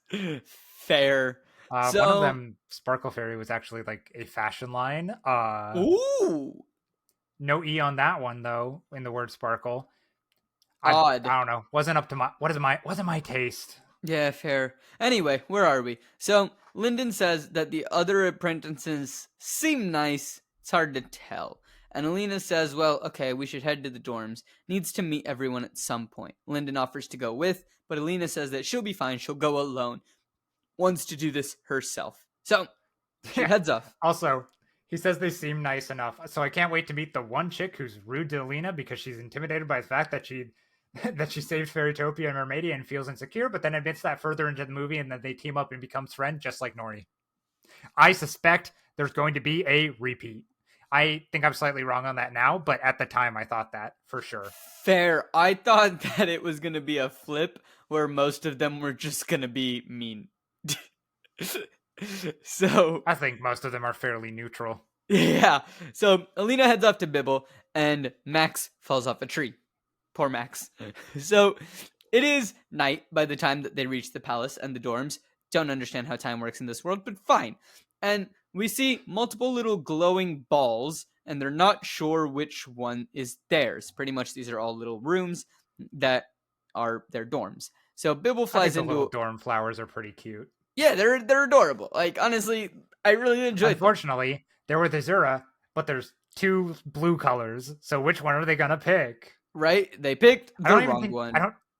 Fair. One of them, Sparkle Fairy, was actually like a fashion line. Ooh. No E on that one though in the word sparkle. Odd. I don't know. Wasn't up to wasn't my taste. Yeah, fair. Anyway, where are we? So Lyndon says that the other apprentices seem nice. It's hard to tell. And Alina says, well, okay, we should head to the dorms. Needs to meet everyone at some point. Lyndon offers to go with, but Alina says that she'll be fine. She'll go alone. Wants to do this herself. So she heads off. Also, he says they seem nice enough. So I can't wait to meet the one chick who's rude to Alina because she's intimidated by the fact that she saved Fairytopia and Mermaidia and feels insecure, but then admits that further into the movie, and then they team up and becomes friends, just like Nori. I suspect there's going to be a repeat. I think I'm slightly wrong on that now, but at the time I thought that for sure. Fair. I thought that it was going to be a flip where most of them were just going to be mean. So I think most of them are fairly neutral. Yeah. So Alina heads off to Bibble, and Max falls off a tree. Poor Max. So it is night by the time that they reach the palace and the dorms. Don't understand how time works in this world, but fine. And we see multiple little glowing balls, and they're not sure which one is theirs. Pretty much these are all little rooms that are their dorms. So Bibble flies into... little dorm flowers are pretty cute. Yeah, they're adorable. Like, honestly, I really enjoyed them. Unfortunately, there were the Zura, but there's 2 blue colors. So which one are they gonna pick? Right? They picked the wrong one.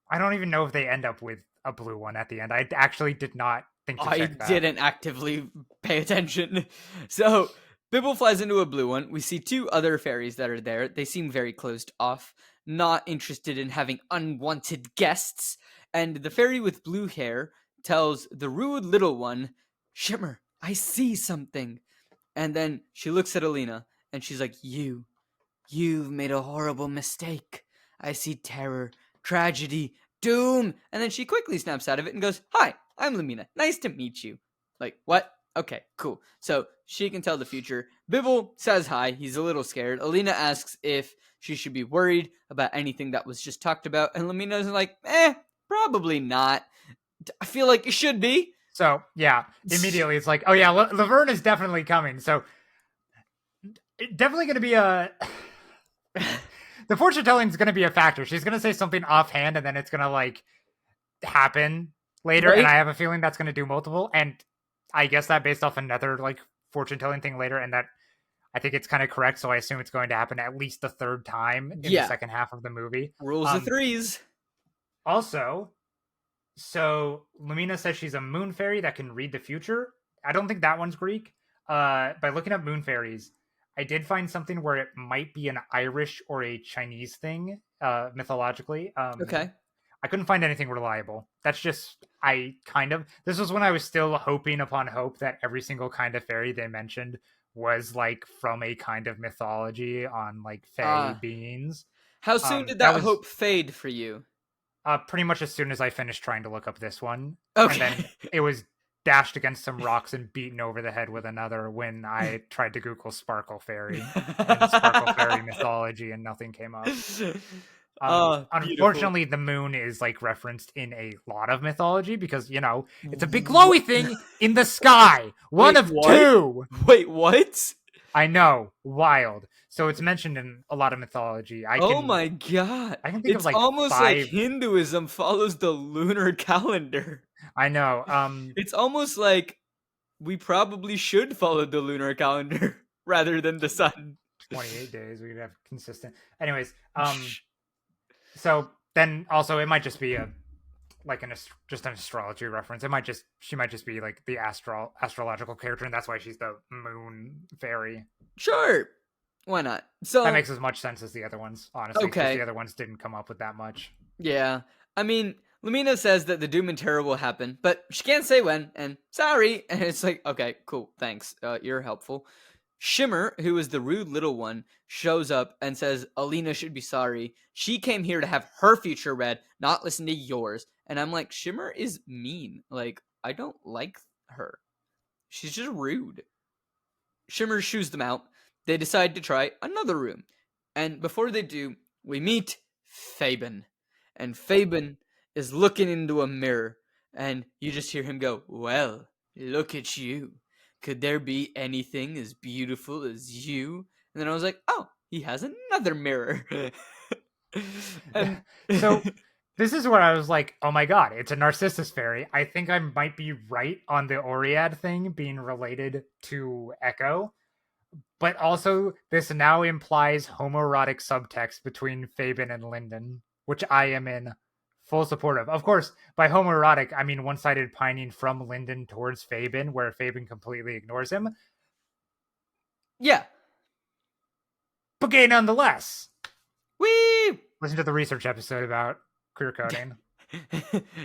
I don't even know if they end up with a blue one at the end. I actually did not think to check that. I didn't actively pay attention. So Bibble flies into a blue one. We see 2 other fairies that are there. They seem very closed off, not interested in having unwanted guests. And the fairy with blue hair tells the rude little one, Shimmer, I see something. And then she looks at Alina and she's like, you've made a horrible mistake. I see terror, tragedy, doom. And then she quickly snaps out of it and goes, hi, I'm Lumina. Nice to meet you. Like, what? Okay, cool. So she can tell the future. Bibble says hi. He's a little scared. Alina asks if she should be worried about anything that was just talked about. And Lumina's like, probably not. I feel like you should be. So, yeah, immediately it's like, oh yeah, Laverne is definitely coming. So, definitely going to be a... the fortune telling is going to be a factor. She's going to say something offhand and then it's going to, like, happen later. Right? And I have a feeling that's going to do multiple. And I guess that based off another, like, fortune telling thing later. And that I think it's kind of correct. So I assume it's going to happen at least the 3rd time in the second half of the movie. Rules of threes. Also... So Lumina says she's a moon fairy that can read the future. I don't think that one's Greek. By looking up moon fairies, I did find something where it might be an Irish or a Chinese thing, mythologically. Okay. I couldn't find anything reliable. That's just, this was when I was still hoping upon hope that every single kind of fairy they mentioned was like from a kind of mythology on like fae beings. How soon did that hope fade for you? Pretty much as soon as I finished trying to look up this one. Okay. And then it was dashed against some rocks and beaten over the head with another when I tried to Google Sparkle Fairy and Sparkle Fairy mythology and nothing came up. Unfortunately, the moon is like referenced in a lot of mythology because, you know, it's a big glowy thing in the sky. One of 2. Wait, what? I know. Wild. So it's mentioned in a lot of mythology. Oh my god. I can think of like almost 5... like Hinduism follows the lunar calendar. I know. It's almost like we probably should follow the lunar calendar rather than the sun. 28 days. We could have consistent. Anyways, so then also it might just be just an astrology reference. She might just be like the astrological character, and that's why she's the moon fairy. Sure. Why not? So that makes as much sense as the other ones, honestly. Okay. The other ones didn't come up with that much. Yeah. I mean, Lumina says that the doom and terror will happen, but she can't say when, and sorry. And it's like, okay, cool, thanks. You're helpful. Shimmer, who is the rude little one, shows up and says Alina should be sorry. She came here to have her future read, not listen to yours. And I'm like, Shimmer is mean. Like, I don't like her. She's just rude. Shimmer shoos them out. They decide to try another room. And before they do, we meet Fabian. And Fabian is looking into a mirror. And you just hear him go, well, look at you. Could there be anything as beautiful as you? And then I was like, oh, he has another mirror. And so this is where I was like, oh my god, it's a Narcissus fairy. I think I might be right on the Oread thing being related to Echo. But also, this now implies homoerotic subtext between Fabian and Lyndon, which I am in full support of. Of course, by homoerotic, I mean one-sided pining from Lyndon towards Fabian, where Fabian completely ignores him. Yeah. But gay nonetheless. Whee! Listen to the research episode about queer coding.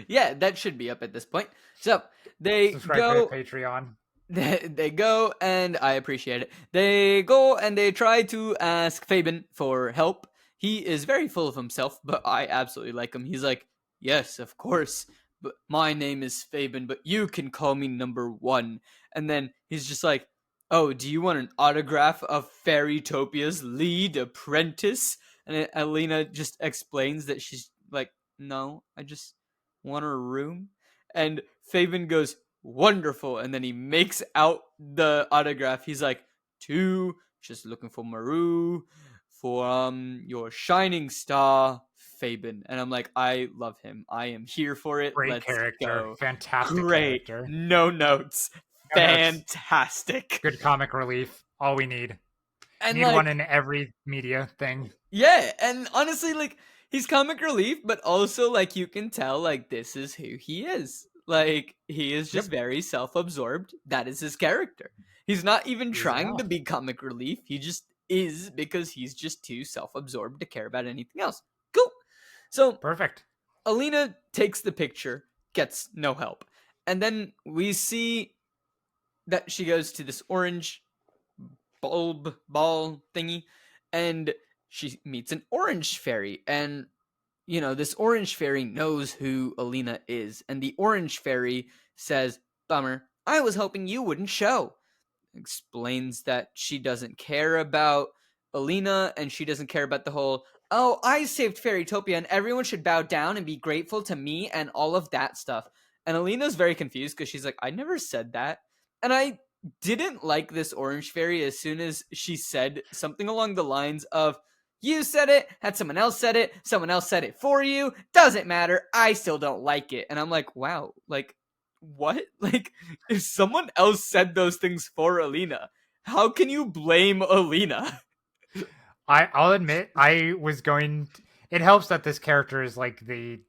Yeah, that should be up at this point. So they Subscribe go. to Patreon. They go, and I appreciate it. They go and they try to ask Fabian for help. He is very full of himself, but I absolutely like him. He's like, yes, of course, but my name is Fabian, but you can call me number one. And then he's just like, oh, do you want an autograph of Fairytopia's lead apprentice? And Alina just explains that she's like, no, I just want her room. And Fabian goes, wonderful. And then he makes out the autograph. He's like, to just looking for Maru for your shining star, Fabian. And I'm like, I love him. I am here for it. Great Let's character. go. Fantastic Great. character. No notes. No notes. Fantastic. Good comic relief. All we need. And Need like, one in every media thing. yeah, and honestly, like, he's comic relief, but also like you can tell like this is who he is. Like, he is just very self-absorbed. That is his character. He's not even trying to be comic relief. He just is, because he's just too self-absorbed to care about anything else. Cool. So Perfect. Alina takes the picture, gets no help. And then we see that she goes to this orange ball thingy, and she meets an orange fairy. And you know, this orange fairy knows who Alina is, and the orange fairy says, bummer, I was hoping you wouldn't show. Explains that she doesn't care about Alina, and she doesn't care about the whole, oh, I saved Fairytopia and everyone should bow down and be grateful to me and all of that stuff. And Alina's very confused because she's like, I never said that. And I didn't like this orange fairy as soon as she said something along the lines of, you said it, had someone else said it for you, doesn't matter, I still don't like it. And I'm like, wow, like, what? Like, if someone else said those things for Alina, how can you blame Alina? I'll admit, it helps that this character is like the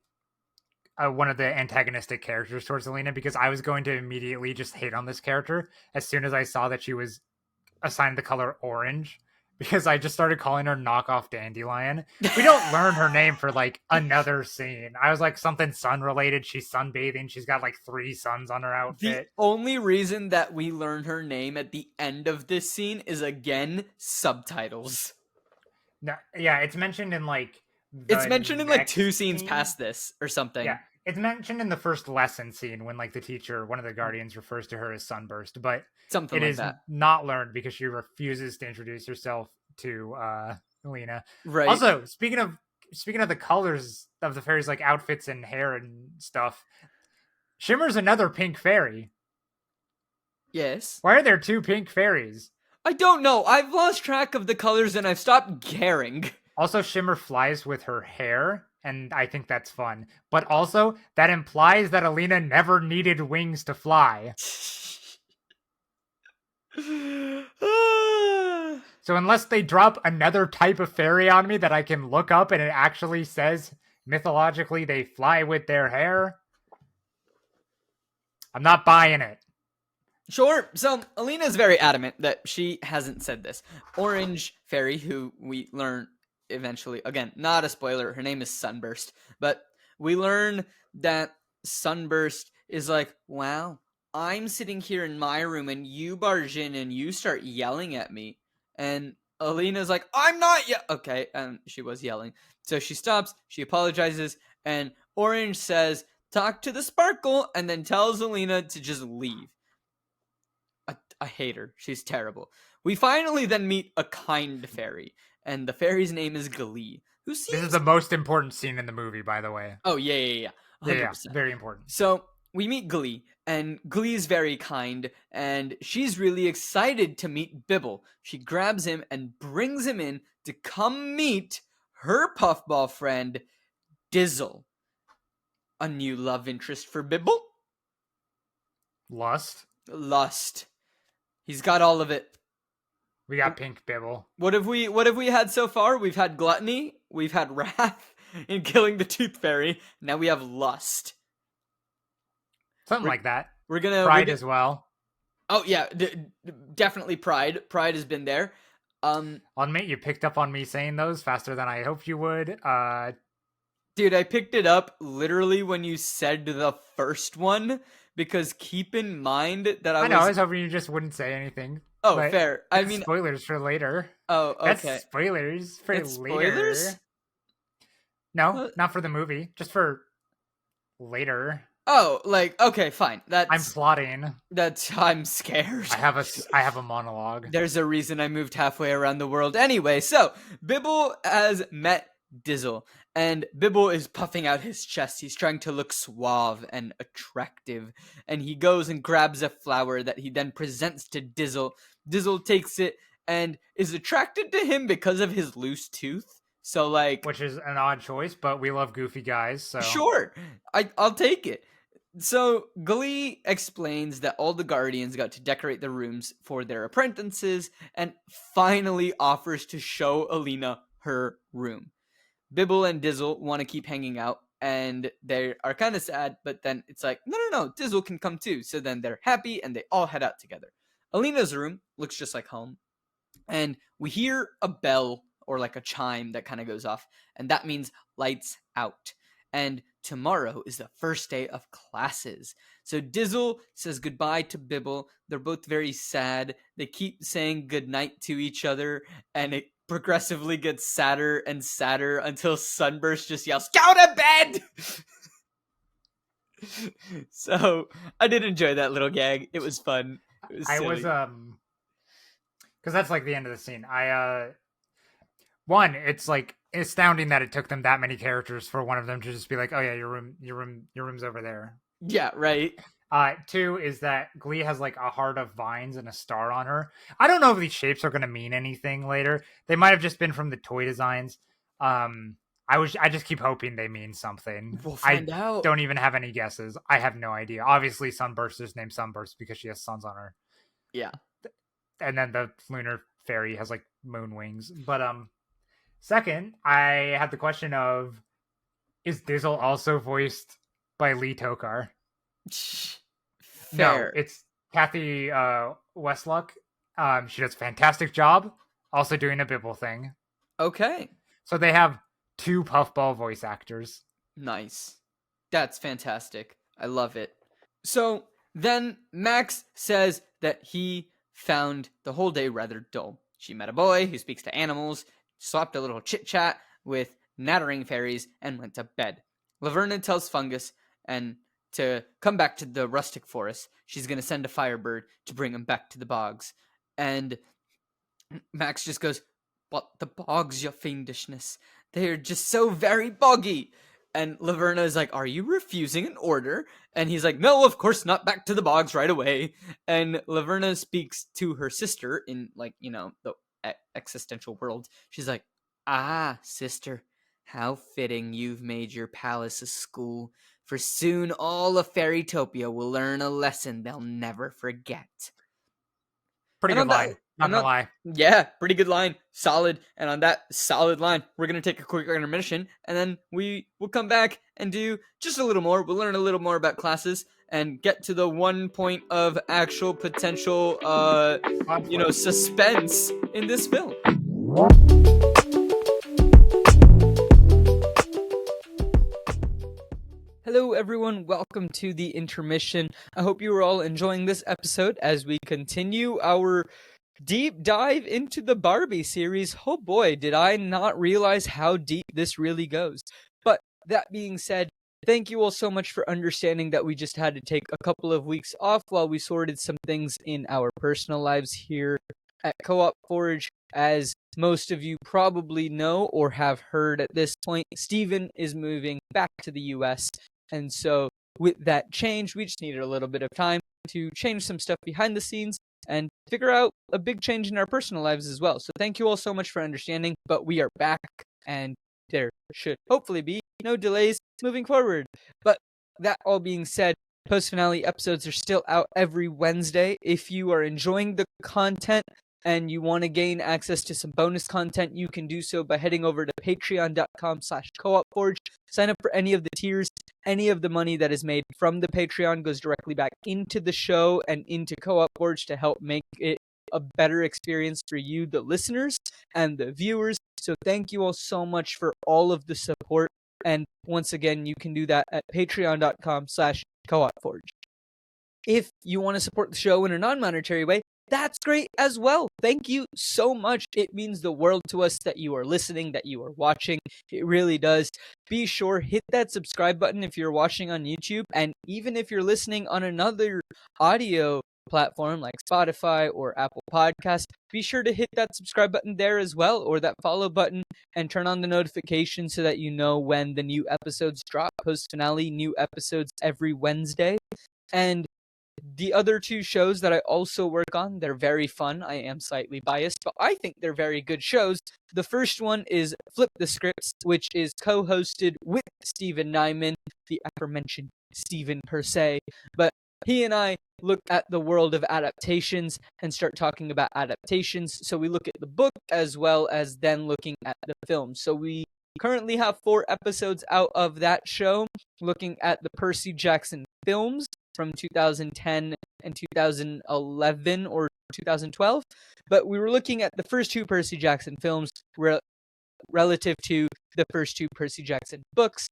one of the antagonistic characters towards Alina, because I was going to immediately just hate on this character as soon as I saw that she was assigned the color orange, because I just started calling her knockoff Dandelion. We don't learn her name for like another scene. I was like, something sun related. She's sunbathing. She's got like 3 suns on her outfit. The only reason that we learn her name at the end of this scene is, again, subtitles. No, yeah, it's mentioned in like it's mentioned in like 2 scenes past this or something. Yeah, it's mentioned in the first lesson scene when like the teacher, one of the guardians, refers to her as Sunburst, but something it like is that. not learned because she refuses to introduce herself to Alina. Right. Also, speaking of the colors of the fairies, like outfits and hair and stuff, Shimmer's another pink fairy. Yes. Why are there 2 pink fairies? I don't know. I've lost track of the colors and I've stopped caring. Also, Shimmer flies with her hair, and I think that's fun. But also, that implies that Alina never needed wings to fly. So unless they drop another type of fairy on me that I can look up and it actually says mythologically they fly with their hair, I'm not buying it. Sure. So Alina's very adamant that she hasn't said this. Orange fairy, who we learn eventually, again, not a spoiler, her name is Sunburst, but we learn that Sunburst is like, wow, I'm sitting here in my room and you barge in and you start yelling at me. And Alina's like, I'm not okay, and she was yelling. So she stops, she apologizes, and Orange says, talk to the sparkle, and then tells Alina to just leave. I hate her. She's terrible. We finally then meet a kind fairy, and the fairy's name is Glee. This is the most important scene in the movie, by the way. Oh, yeah. 100%. Yeah, very important. So we meet Glee, and Glee's very kind, and she's really excited to meet Bibble. She grabs him and brings him in to come meet her puffball friend, Dizzle. A new love interest for Bibble? Lust. He's got all of it. We got pink Bibble. What have we had so far? We've had gluttony, we've had wrath in killing the Tooth Fairy. Now we have lust. Something like that. We're gonna Pride as well. Oh yeah, definitely pride. Pride has been there. I'll admit you picked up on me saying those faster than I hoped you would. Dude, I picked it up literally when you said the first one, because keep in mind that I was hoping you just wouldn't say anything. Oh, fair. I mean, spoilers for later. Oh, okay. That's spoilers for later. Spoilers? No, not for the movie. Just for later. Oh, like, okay, fine. I'm plotting. I'm scared. I have a monologue. There's a reason I moved halfway around the world anyway. So, Bibble has met Dizzle, and Bibble is puffing out his chest. He's trying to look suave and attractive, and he goes and grabs a flower that he then presents to Dizzle. Dizzle takes it and is attracted to him because of his loose tooth. So, like, which is an odd choice, but we love goofy guys, so sure, I'll take it. So Glee explains that all the Guardians got to decorate the rooms for their apprentices, and finally offers to show Alina her room. Bibble and Dizzle want to keep hanging out, and they are kind of sad, but then it's like, no, Dizzle can come too. So then they're happy, and they all head out together. Alina's room looks just like home, and we hear a bell, or like a chime that kind of goes off, and that means lights out. And tomorrow is the first day of classes. So Dizzle says goodbye to Bibble. They're both very sad. They keep saying goodnight to each other, and it progressively gets sadder and sadder until Sunburst just yells, "Go to bed!" So I did enjoy that little gag. It was fun. It was silly. Because that's like the end of the scene. It's like astounding that it took them that many characters for one of them to just be like, "Oh yeah, your room's over there." Yeah, right. 2 is that Glee has like a heart of vines and a star on her. I don't know if these shapes are going to mean anything later. They might have just been from the toy designs. I just keep hoping they mean something. We'll find out. Don't even have any guesses. I have no idea. Obviously, Sunburst is named Sunburst because she has suns on her. Yeah. And then the lunar fairy has like moon wings. But second, I had the question of, is Dizzle also voiced by Lee Tokar? Fair. No, it's Kathy Westluck. She does a fantastic job, also doing a Bibble thing. Okay. So they have 2 Puffball voice actors. Nice. That's fantastic. I love it. So then Max says that he found the whole day rather dull. She met a boy who speaks to animals, swapped a little chit-chat with nattering fairies, and went to bed. Laverna tells Fungus and to come back to the rustic forest. She's going to send a firebird to bring him back to the bogs. And Max just goes, "What, the bogs, your fiendishness? They're just so very boggy." And Laverna is like, "Are you refusing an order?" And he's like, "No, of course not, back to the bogs right away." And Laverna speaks to her sister in, like, the existential world. She's like, "Ah, sister, how fitting you've made your palace a school, for soon all of Fairytopia will learn a lesson they'll never forget." Pretty good line. Not gonna lie. Yeah, pretty good line. Solid. And on that solid line, we're going to take a quick intermission, and then we will come back and do just a little more. We'll learn a little more about classes and get to the one point of actual potential, suspense in this film. Hello, everyone. Welcome to the intermission. I hope you are all enjoying this episode as we continue our deep dive into the Barbie series. Oh boy, did I not realize how deep this really goes. But that being said, thank you all so much for understanding that we just had to take a couple of weeks off while we sorted some things in our personal lives here at Co-op Forge. As most of you probably know or have heard at this point, Steven is moving back to the US. And so with that change, we just needed a little bit of time to change some stuff behind the scenes and figure out a big change in our personal lives as well. So thank you all so much for understanding, but we are back, and there should hopefully be no delays moving forward. But that all being said, post-finale episodes are still out every Wednesday. If you are enjoying the content, and you want to gain access to some bonus content, you can do so by heading over to patreon.com/coopforge. Sign up for any of the tiers. Any of the money that is made from the Patreon goes directly back into the show and into Co-op Forge to help make it a better experience for you, the listeners, and the viewers. So thank you all so much for all of the support. And once again, you can do that at patreon.com/coopforge. If you want to support the show in a non-monetary way, that's great as well. Thank you so much. It means the world to us that you are listening, that you are watching. It really does. Be sure, hit that subscribe button if you're watching on YouTube. And even if you're listening on another audio platform like Spotify or Apple Podcasts, be sure to hit that subscribe button there as well, or that follow button, and turn on the notifications so that you know when the new episodes drop. Post finale, new episodes every Wednesday. And the other two shows that I also work on, they're very fun. I am slightly biased, but I think they're very good shows. The first one is Flip the Scripts, which is co-hosted with Steven Nyman, the aforementioned Steven per se. But he and I look at the world of adaptations and start talking about adaptations. So we look at the book as well as then looking at the film. So we currently have 4 episodes out of that show, looking at the Percy Jackson films from 2010 and 2011 or 2012. But we were looking at the first 2 Percy Jackson films relative to the first 2 Percy Jackson books.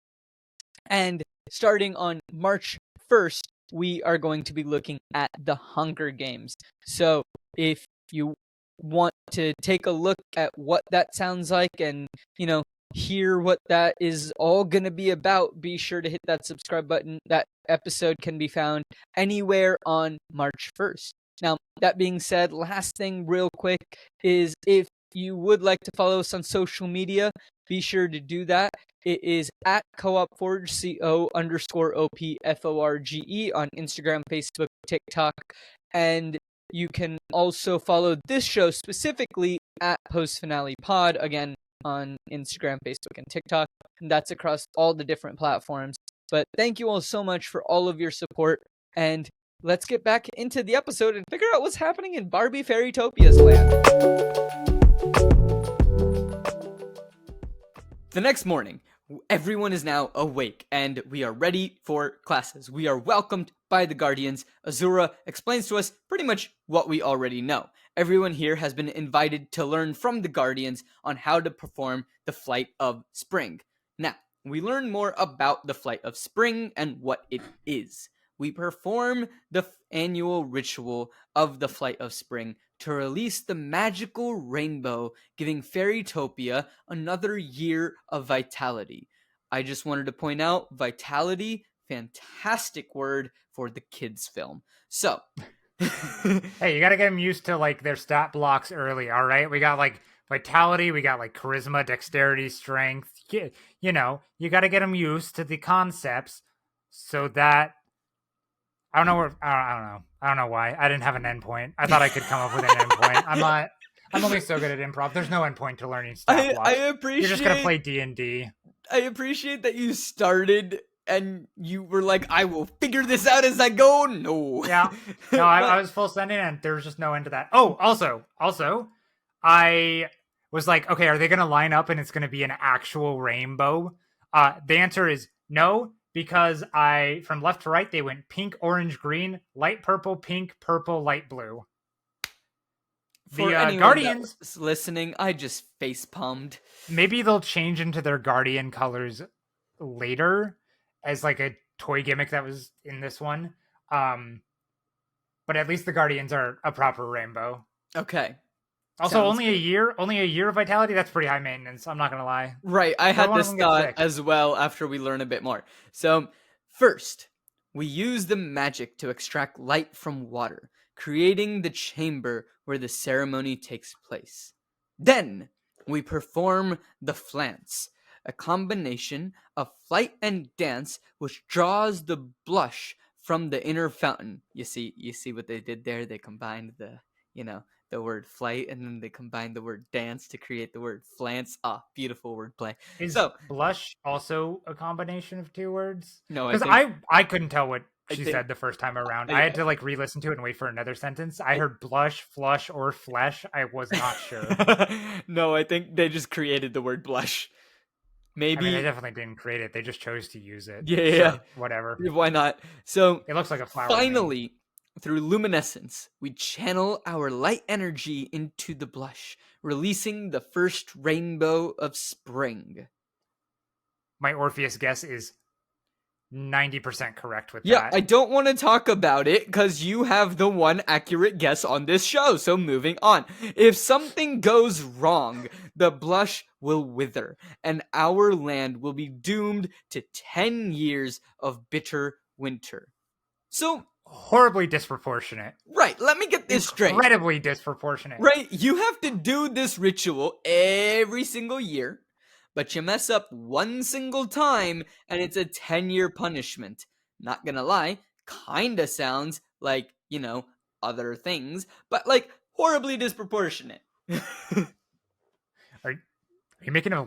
And starting on March 1st, we are going to be looking at The Hunger Games. So if you want to take a look at what that sounds like and, hear what that is all going to be about, be sure to hit that subscribe button. That episode can be found anywhere on March 1st. Now, that being said, last thing real quick is if you would like to follow us on social media, be sure to do that. It is at coopforge, CO_OPFORGE on Instagram, Facebook, TikTok, and you can also follow this show specifically at Post Finale Pod, again, on Instagram, Facebook, and TikTok, and that's across all the different platforms. But thank you all so much for all of your support, and let's get back into the episode and figure out what's happening in Barbie Fairytopia's land. The next morning, everyone is now awake, and we are ready for classes. We are welcomed by the Guardians. Azura explains to us pretty much what we already know. Everyone here has been invited to learn from the Guardians on how to perform the Flight of Spring. Now, we learn more about the Flight of Spring and what it is. We perform the annual ritual of the Flight of Spring to release the magical rainbow, giving Fairytopia another year of vitality. I just wanted to point out, vitality, fantastic word for the kids' film. So, hey, you gotta get them used to their stat blocks early, all right? We got vitality, we got charisma, dexterity, strength. You gotta get them used to the concepts so that I don't know why. I didn't have an endpoint. I thought I could come up with an endpoint. I'm only so good at improv. There's no endpoint to learning stat blocks. I appreciate. You're just gonna play D&D. I appreciate that you started and you were like, I will figure this out as I go. No. Yeah. No, I was full sending and there was just no end to that. Oh, also, I was like, okay, are they gonna line up and it's gonna be an actual rainbow? The answer is no. Because from left to right, they went pink, orange, green, light purple, pink, purple, light blue. For anyone Guardians that was listening, I just face palmed. Maybe they'll change into their Guardian colors later as a toy gimmick that was in this one. But at least the Guardians are a proper rainbow. Okay. Also, only a year of vitality. That's pretty high maintenance. I'm not gonna lie. Right, I had this thought as well after we learn a bit more. So, first, we use the magic to extract light from water, creating the chamber where the ceremony takes place. Then, we perform the flance, a combination of flight and dance which draws the blush from the inner fountain. You see what they did there? They combined the word flight, and then they combined the word dance to create the word flance. Beautiful wordplay. Is blush also a combination of 2 words? No, because I couldn't tell what she said the first time around. I Yeah. had to like re-listen to it and wait for another sentence. I heard blush, flush, or flesh. I was not sure. No, I think they just created the word blush. I mean, they Maybe. definitely didn't create it. They just chose to use it. Yeah. Sure, whatever. Why not? So It looks like a flower to me. finally, through luminescence, we channel our light energy into the blush, releasing the first rainbow of spring. My Orpheus guess is 90% correct with Yeah, that. I don't want to talk about it because you have the one accurate guess on this show. So moving on. If something goes wrong, the blush will wither, and our land will be doomed to 10 years of bitter winter. So, Horribly disproportionate. right, let me get this straight. Incredibly disproportionate. Right, you have to do this ritual every single year, but you mess up one single time and it's a 10-year punishment. Not gonna lie, kinda sounds like, other things, but like horribly disproportionate. Are you making a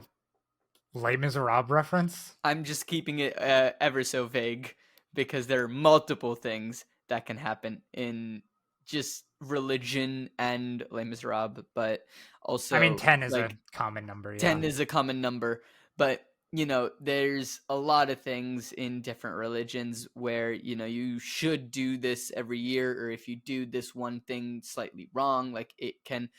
Les Miserables reference? I'm just keeping it ever so vague because there are multiple things that can happen in just religion and Les Miserables, but also I mean, 10 is like a common number. Yeah. 10 is a common number, but there's a lot of things in different religions where you should do this every year, or if you do this one thing slightly wrong, like it can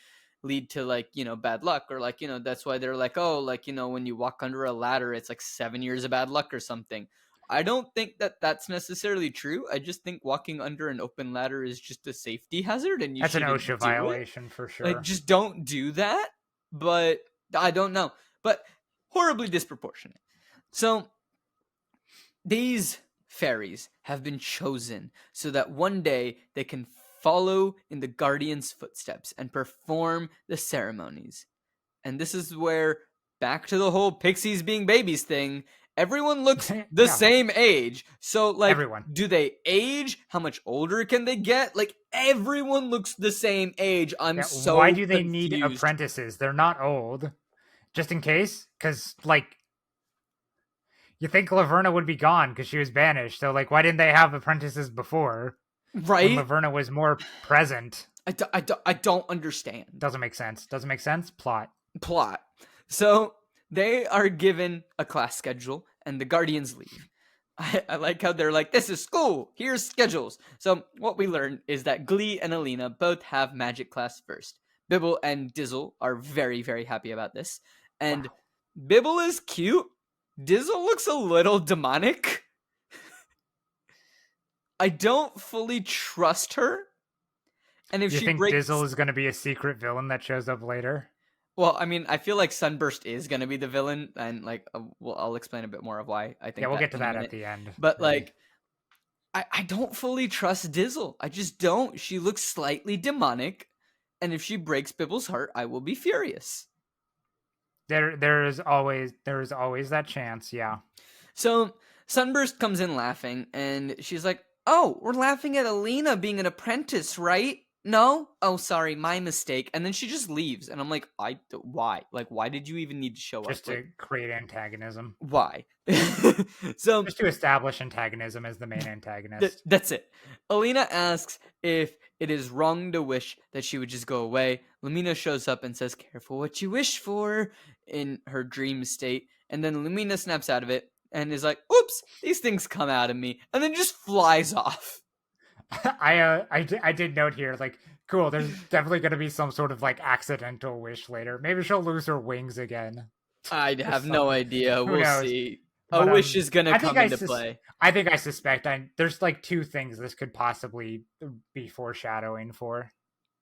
lead to like bad luck, or like that's why they're like, oh, like when you walk under a ladder it's like 7 years of bad luck or something. I don't think that that's necessarily true. I just think walking under an open ladder is just a safety hazard, and That's an shouldn't OSHA do it. violation for sure. Like, just don't do that. But I don't know. But horribly disproportionate. So these fairies have been chosen so that one day they can follow in the guardian's footsteps and perform the ceremonies. And this is where, back to the whole pixies being babies thing, everyone looks the same age. So, like, Everyone. do they age? How much older can they get? Like, everyone looks the same age. So why do they need confused. apprentices? They're not old. Just in case? Because, like, you think Laverna would be gone because she was banished. So, like, why didn't they have apprentices before? Right? When Laverna was more present. I don't understand. Doesn't make sense. Doesn't make sense? Plot. So they are given a class schedule and the guardians leave. I like how they're like, this is school, here's schedules. So what we learn is that Glee and Alina both have magic class first. Bibble and Dizzle are very, very happy about this. And Bibble is cute. Dizzle looks a little demonic. I don't fully trust her. And if you she think breaks... Dizzle is going to be a secret villain that shows up later? Well, I mean, I feel like Sunburst is going to be the villain, and like, I'll explain a bit more of why I think. Yeah, we'll get to that at the end. But like, I don't fully trust Dizzle. I just don't. She looks slightly demonic, and if she breaks Bibble's heart, I will be furious. There is always that chance, yeah. So Sunburst comes in laughing, and she's like, "Oh, we're laughing at Alina being an apprentice, right? No? Oh, sorry, my mistake." And then she just leaves, and I'm like, why? Like, why did you even need to show up? Just to create antagonism. Why? So just to establish antagonism as the main antagonist. That's it. Alina asks if it is wrong to wish that she would just go away. Lumina shows up and says, "Careful what you wish for," in her dream state. And then Lumina snaps out of it and is like, "Oops, these things come out of me," and then just flies off. I did note here, like, cool, there's definitely going to be some sort of like accidental wish later. Maybe she'll lose her wings again. I have no idea. We'll see. But, a wish is going to come into play. I think I suspect there's like two things this could possibly be foreshadowing for.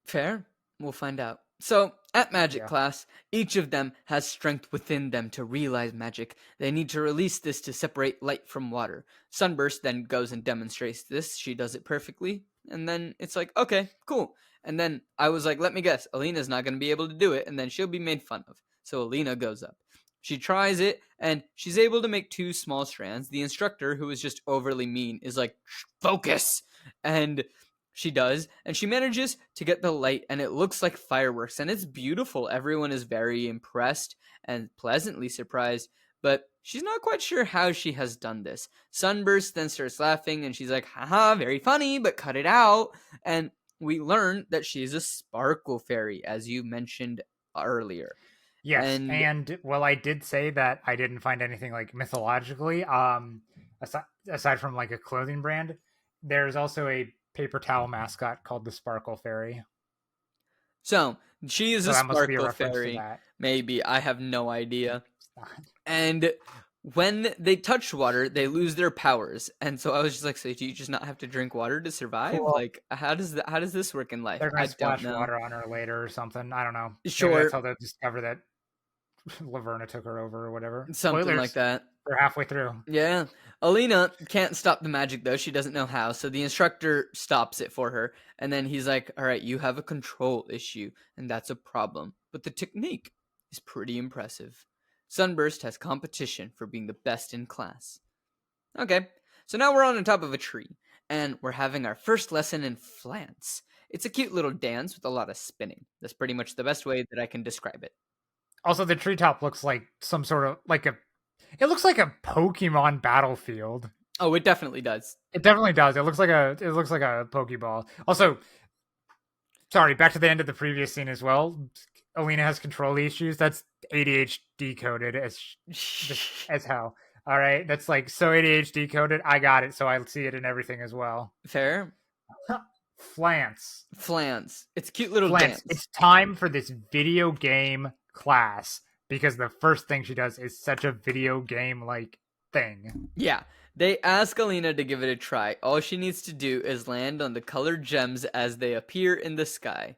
Fair. We'll find out. So, at magic class, each of them has strength within them to realize magic. They need to release this to separate light from water. Sunburst then goes and demonstrates this. She does it perfectly. And then it's like, okay, cool. And then I was like, let me guess, Alina's not going to be able to do it, and then she'll be made fun of. So Alina goes up. She tries it, and she's able to make 2 small strands. The instructor, who is just overly mean, is like, focus! And she does, and she manages to get the light, and it looks like fireworks, and it's beautiful. Everyone is very impressed and pleasantly surprised, but she's not quite sure how she has done this. Sunburst then starts laughing, and she's like, haha, very funny, but cut it out. And we learn that she's a sparkle fairy, as you mentioned earlier. Yes, and well, I did say that I didn't find anything like mythologically, aside from like a clothing brand. There's also a paper towel mascot called the Sparkle Fairy. So she is a that must be a sparkle reference to fairy. that. Maybe, I have no idea. And when they touch water, they lose their powers. And so I was just like, so do you just not have to drink water to survive? Cool. Like, how does this work in life? They're gonna splash don't know. water on her later or something. I don't know. Sure. Maybe that's how they discover that Laverna took her over or whatever. Something Spoilers. like that. They're halfway through. Yeah. Alina can't stop the magic, though. She doesn't know how. So the instructor stops it for her. And then he's like, all right, you have a control issue. And that's a problem. But the technique is pretty impressive. Sunburst has competition for being the best in class. Okay. So now we're on top of a tree. And we're having our first lesson in flance. It's a cute little dance with a lot of spinning. That's pretty much the best way that I can describe it. Also, the treetop looks like some sort of it looks like a Pokemon battlefield. Oh, it definitely does. It definitely does. It looks like a Pokeball. Also, sorry, back to the end of the previous scene as well. Alina has control issues. That's ADHD coded as hell. All right, that's like so ADHD coded. I got it, so I see it in everything as well. Fair. Flance. It's a cute little Flance. dance. It's time for this video game class because the first thing she does is such a video game like thing. Yeah. They ask Alina to give it a try. All she needs to do is land on the colored gems as they appear in the sky.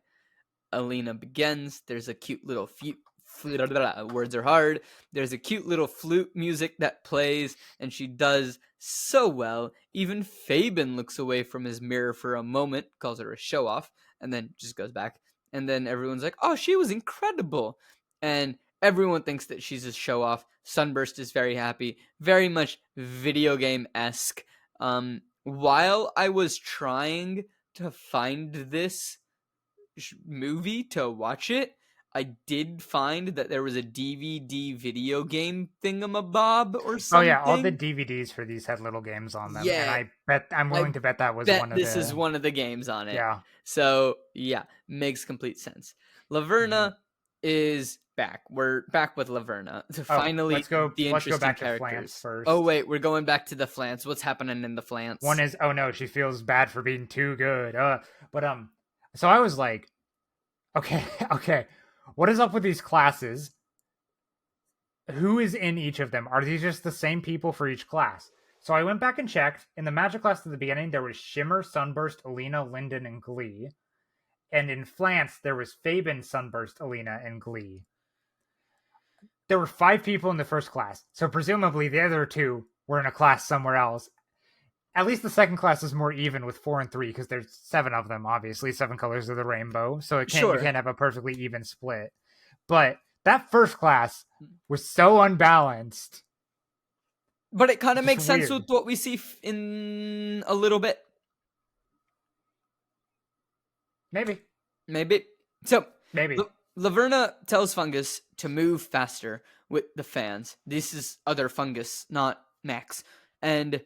Alina begins. There's a cute little words are hard. There's a cute little flute music that plays, and she does so well. Even Fabian looks away from his mirror for a moment, calls her a show off, and then just goes back. And then everyone's like, oh, she was incredible. And everyone thinks that she's a show off. Sunburst is very happy, very much video game-esque. While I was trying to find this movie to watch it, I did find that there was a DVD video game thingamabob or something. Oh yeah, all the DVDs for these had little games on them. Yeah, and I'm willing to bet that was one of this is one of the games on it. Yeah. So yeah, makes complete sense. Laverna is back. We're back with Laverna. Finally, let's go back characters. To Flance first. Oh wait, we're going back to the Flance. What's happening in the Flance? One is, oh no, she feels bad for being too good. So I was like, okay. What is up with these classes? Who is in each of them? Are these just the same people for each class? So I went back and checked. In the magic class at the beginning, there was Shimmer, Sunburst, Alina, Linden, and Glee. And in Flance, there was Fabian, Sunburst, Alina, and Glee. There were 5 people in the first class. So presumably the other 2 were in a class somewhere else. At least the second class is more even with 4 and 3 because there's 7 of them, obviously, 7 colors of the rainbow. So you can't have a perfectly even split. But that first class was so unbalanced. But it kind of makes sense with what we see in a little bit. Maybe. So maybe Laverna tells Fungus to move faster with the fans. This is other Fungus, not Max. And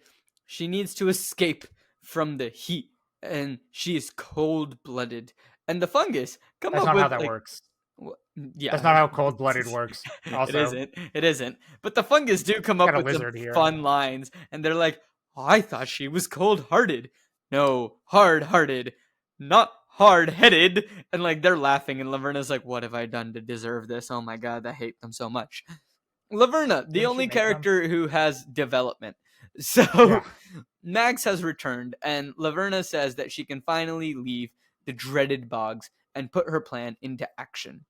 she needs to escape from the heat, and she is cold-blooded. And the Fungus come up with... That's not how that works. Yeah. That's not how cold-blooded works. Also. It isn't. But the Fungus do come up with some fun lines, and they're like, oh, I thought she was cold-hearted. No, hard-hearted. Not hard-headed. And like they're laughing, and Laverna's like, what have I done to deserve this? Oh my god, I hate them so much. Laverna, the only character who has development. So Max has returned, and Laverna says that she can finally leave the dreaded bogs and put her plan into action.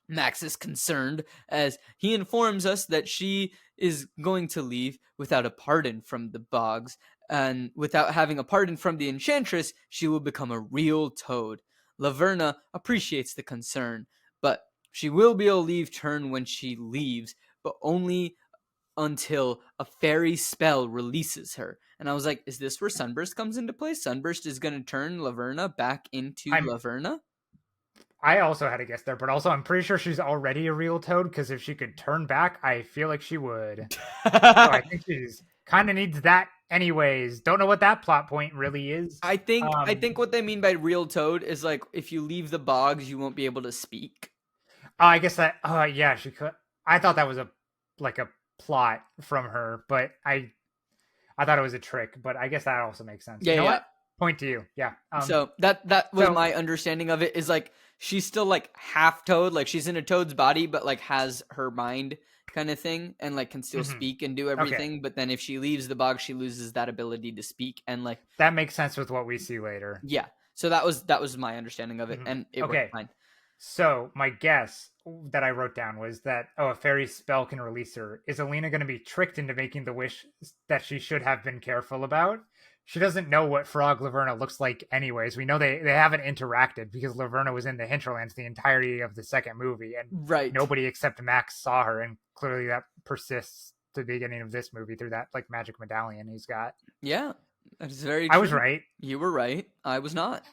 Max is concerned as he informs us that she is going to leave without a pardon from the bogs, and without having a pardon from the enchantress, she will become a real toad. Laverna appreciates the concern, but she will be a leave turn when she leaves, but only until a fairy spell releases her. And I was like, is this where Sunburst comes into play? Sunburst is going to turn Laverna back into Laverna? I also had a guess there, but also I'm pretty sure she's already a real toad because if she could turn back, I feel like she would. So I think she's kind of needs that anyways. Don't know what that plot point really is. I think what they mean by real toad is like if you leave the bogs, you won't be able to speak. I guess that. Yeah, she could. I thought that was a plot from her, but I thought it was a trick. But I guess that also makes sense. Yeah, You know yeah. what? Point to you. Yeah. So that was so- my understanding of it. Is like she's still like half toad, like she's in a toad's body, but like has her mind kind of thing, and like can still Mhm. speak and do everything. But then if she leaves the bog, she loses that ability to speak, and like that makes sense with what we see later. yeah. So that was my understanding of it, and it worked fine. So my guess that I wrote down was that a fairy spell can release her. Is Alina going to be tricked into making the wish that she should have been careful about? She doesn't know what Frog Laverna looks like anyways. We know they haven't interacted because Laverna was in the hinterlands the entirety of the second movie, and Right. nobody except Max saw her, and clearly that persists to the beginning of this movie through that like magic medallion he's got. Yeah, that's very true. I was right. You were right. I was not.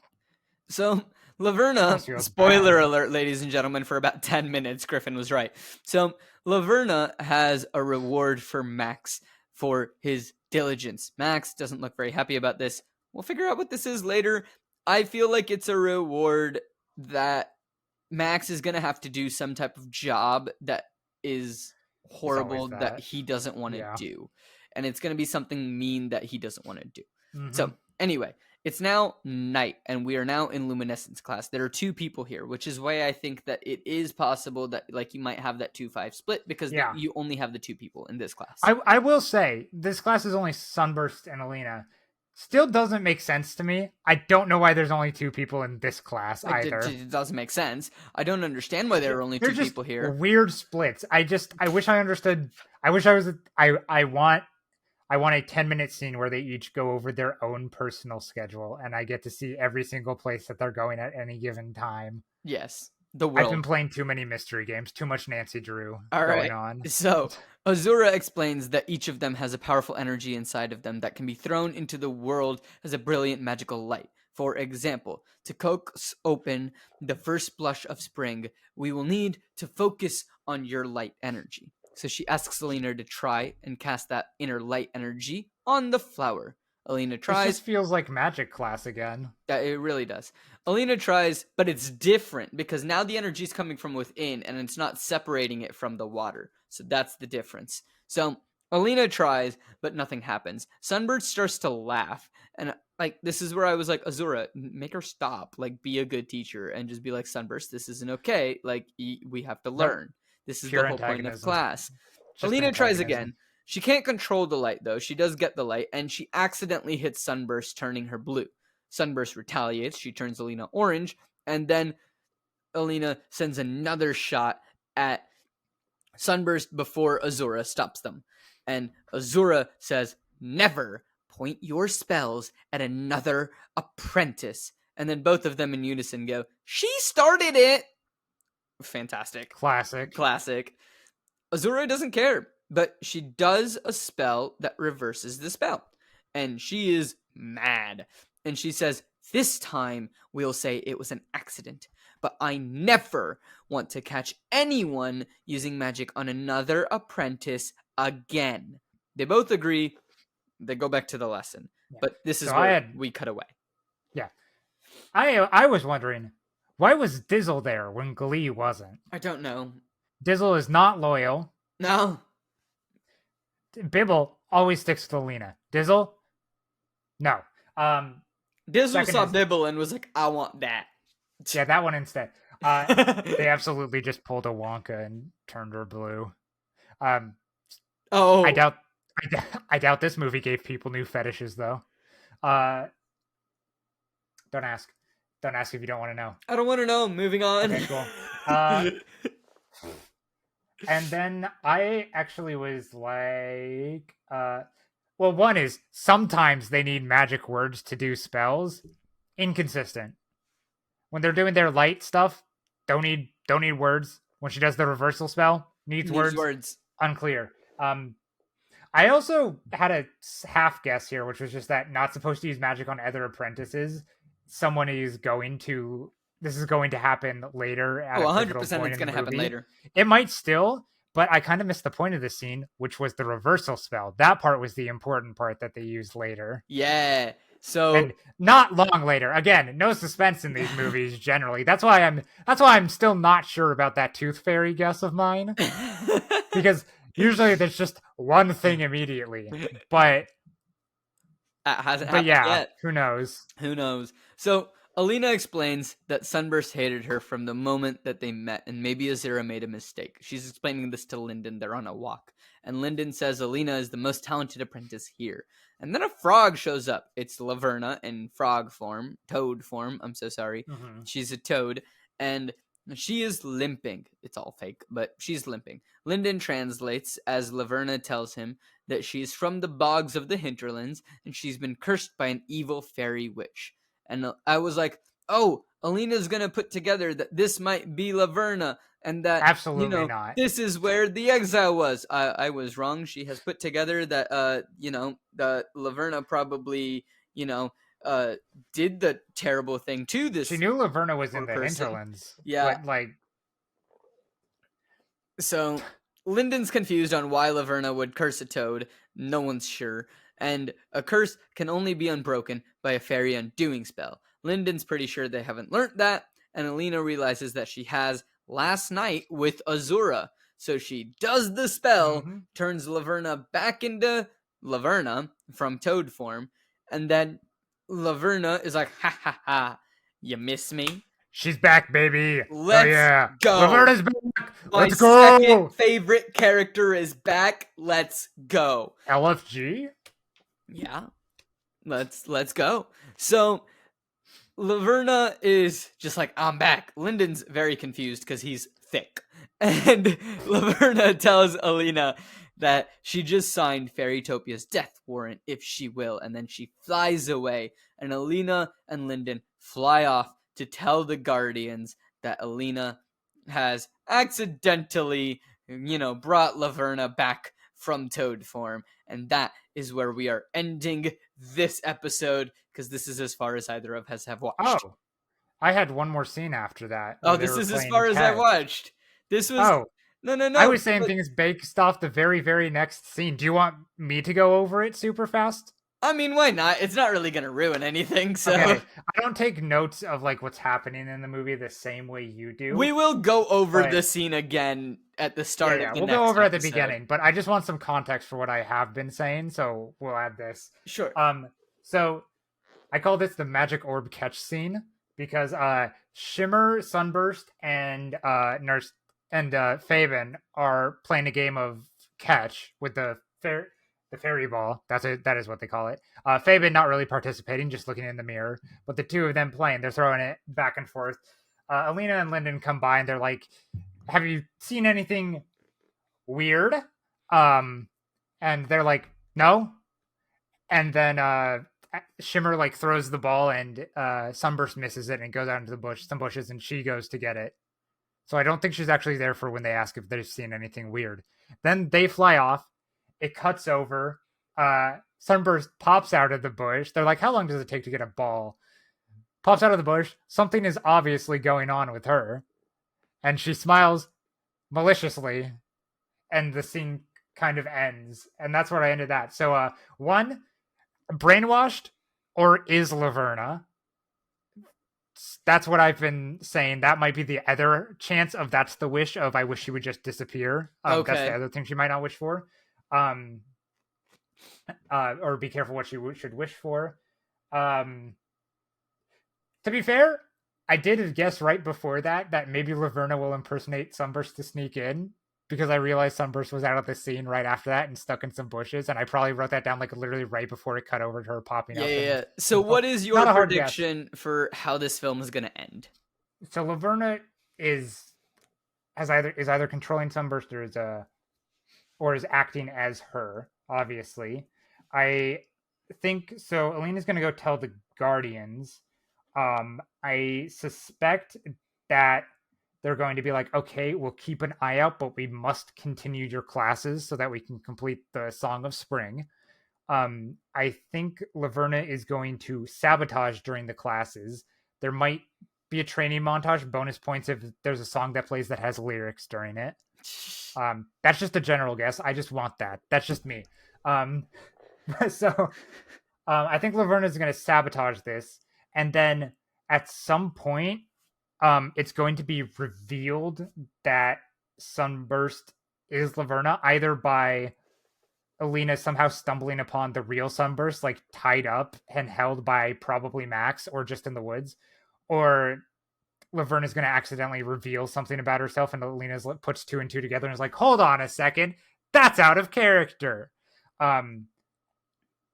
So Laverna, feels spoiler bad. alert, ladies and gentlemen, for about 10 minutes, Griffin was right. So Laverna has a reward for Max for his diligence. Max doesn't look very happy about this. We'll figure out what this is later. I feel like it's a reward that Max is going to have to do some type of job that is horrible that he doesn't want to do. And it's going to be something mean that he doesn't want to do. Mhm. So anyway, it's now night, and we are now in luminescence class. There are two people here, which is why I think that it is possible that like you might have that 2-5 split because you only have the two people in this class. I will say this class is only Sunburst and Alina. Still doesn't make sense to me. I don't know why there's only two people in this class either. It doesn't make sense. I don't understand why there are only two people here. Weird splits. I wish I understood. I wish I was. I want a 10-minute scene where they each go over their own personal schedule, and I get to see every single place that they're going at any given time. Yes, the world. I've been playing too many mystery games, too much Nancy Drew going on. So Azura explains that each of them has a powerful energy inside of them that can be thrown into the world as a brilliant magical light. For example, to coax open the first blush of spring, we will need to focus on your light energy. So she asks Alina to try and cast that inner light energy on the flower. Alina tries. This just feels like magic class again. It really does. Alina tries, but it's different because now the energy is coming from within and it's not separating it from the water. So that's the difference. So Alina tries, but nothing happens. Sunbird starts to laugh. And like this is where I was like, Azura, make her stop. Like, be a good teacher and just be like, Sunburst, this isn't okay. Like, we have to learn. This is the whole point of class. Alina tries again. She can't control the light, though. She does get the light, and she accidentally hits Sunburst, turning her blue. Sunburst retaliates. She turns Alina orange, and then Alina sends another shot at Sunburst before Azura stops them. And Azura says, never point your spells at another apprentice. And then both of them in unison go, she started it! Fantastic. Classic. Azura doesn't care, but she does a spell that reverses the spell. And she is mad. And she says, this time we'll say it was an accident. But I never want to catch anyone using magic on another apprentice again. They both agree. They go back to the lesson. Yeah. But this is where we cut away. Yeah. I was wondering, why was Dizzle there when Glee wasn't? I don't know. Dizzle is not loyal. No. Bibble always sticks to Alina. Dizzle? No. Dizzle saw Bibble and was like, I want that. Yeah, that one instead. They absolutely just pulled a Wonka and turned her blue. I doubt this movie gave people new fetishes though. Don't ask. Don't ask if you don't want to know. I don't want to know. Moving on. Okay, cool. And then I actually was like, well, one is sometimes they need magic words to do spells. Inconsistent. When they're doing their light stuff, don't need words. When she does the reversal spell, needs words. Unclear. I also had a half guess here, which was just that not supposed to use magic on other apprentices. Someone is going to this is going to happen later at a pivotal 100% point it's in the going to happen movie. later. It might still, but I kind of missed the point of the scene, which was the reversal spell. That part was the important part that they used later. Yeah. So And not long later. Again, no suspense in these movies generally. That's why I'm still not sure about that tooth fairy guess of mine. Because usually there's just one thing immediately. But that hasn't happened yeah, yet. who knows? Who knows? So Alina explains that Sunburst hated her from the moment that they met, and maybe Azira made a mistake. She's explaining this to Lyndon. They're on a walk, and Lyndon says Alina is the most talented apprentice here. And then a frog shows up. It's Laverna in frog form, toad form. I'm so sorry. Mm-hmm. She's a toad, and she is limping. It's all fake, but she's limping. Lyndon translates as Laverna tells him that she's from the bogs of the hinterlands, and she's been cursed by an evil fairy witch. And I was like, oh, Alina's going to put together that this might be Laverna, and that, absolutely not. This is where the exile was. I was wrong. She has put together that, the Laverna probably, did the terrible thing to this. She knew Laverna was in the person. hinterlands. Yeah. But, So Lyndon's confused on why Laverna would curse a toad. No one's sure. And a curse can only be unbroken by a fairy undoing spell. Lyndon's pretty sure they haven't learnt that, and Alina realizes that she has last night with Azura. So she does the spell, turns Laverna back into Laverna from toad form, and then Laverna is like, ha ha ha, you miss me? She's back, baby. Let's go. Laverna's back. Let's go. My second favorite character is back. Let's go. LFG? Yeah. Let's go. So Laverna is just like, I'm back. Lyndon's very confused because he's thick. And Laverna tells Alina that she just signed Fairytopia's death warrant if she will. And then she flies away. And Alina and Lyndon fly off to tell the Guardians that Alina has accidentally, brought Laverna back from toad form. And that is where we are ending this episode, because this is as far as either of us have watched. Oh, I had one more scene after that. Oh, this is as far as I watched. This was... Oh. No. I was saying things based off the very, very next scene. Do you want me to go over it super fast? I mean, why not? It's not really going to ruin anything, so... Okay. I don't take notes of, what's happening in the movie the same way you do. We will go over the scene again at the start of the next we'll go over episode. at the beginning, but I just want some context for what I have been saying, so we'll add this. Sure. So I call this the magic orb catch scene, because Shimmer, Sunburst, and Nurse and Fabian are playing a game of catch with the fairy ball. That is what they call it. Fabian not really participating, just looking in the mirror. But the two of them playing, they're throwing it back and forth. Alina and Lyndon come by and they're like, "Have you seen anything weird?" And they're like, "No." And then Shimmer throws the ball and Sunburst misses it and goes out into some bushes, and she goes to get it. So I don't think she's actually there for when they ask if they've seen anything weird. Then they fly off. It cuts over. Sunburst pops out of the bush. They're like, how long does it take to get a ball? Pops out of the bush. Something is obviously going on with her. And she smiles maliciously. And the scene kind of ends. And that's where I ended that. So, one, brainwashed or is Laverna? That's what I've been saying. That might be the other chance of that's the wish of I wish she would just disappear. Okay. That's the other thing she might not wish for. Or be careful what she should wish for. To be fair, I did guess right before that maybe Laverna will impersonate Sunburst to sneak in, because I realized Sunburst was out of the scene right after that and stuck in some bushes, and I probably wrote that down literally right before it cut over to her popping up. Yeah. So what is your prediction for how this film is going to end? So Laverna is either controlling Sunburst or is acting as her, obviously. I think so. Alina's going to go tell the Guardians. I suspect that they're going to be like, okay, we'll keep an eye out, but we must continue your classes so that we can complete the Song of Spring. I think Laverna is going to sabotage during the classes. There might be a training montage. Bonus points if there's a song that plays that has lyrics during it. That's just a general guess. I just want that. That's just me. So I think Laverna is going to sabotage this, and then at some point, it's going to be revealed that Sunburst is Laverna, either by Alina somehow stumbling upon the real Sunburst, like tied up and held by probably Max, or just in the woods, or Laverna is going to accidentally reveal something about herself, and Alina puts two and two together and is like, "Hold on a second, that's out of character."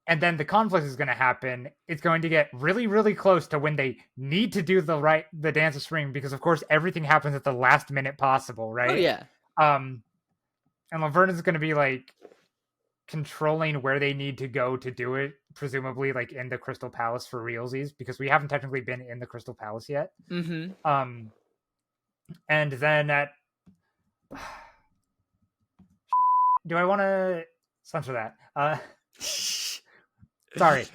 And then the conflict is going to happen. It's going to get really, really close to when they need to do the Dance of Spring, because of course everything happens at the last minute possible, right? Oh yeah. And Laverna is going to be like controlling where they need to go to do it, presumably like in the Crystal Palace for realsies, because we haven't technically been in the Crystal Palace yet. Mm-hmm. And then do I want to censor that? Sorry.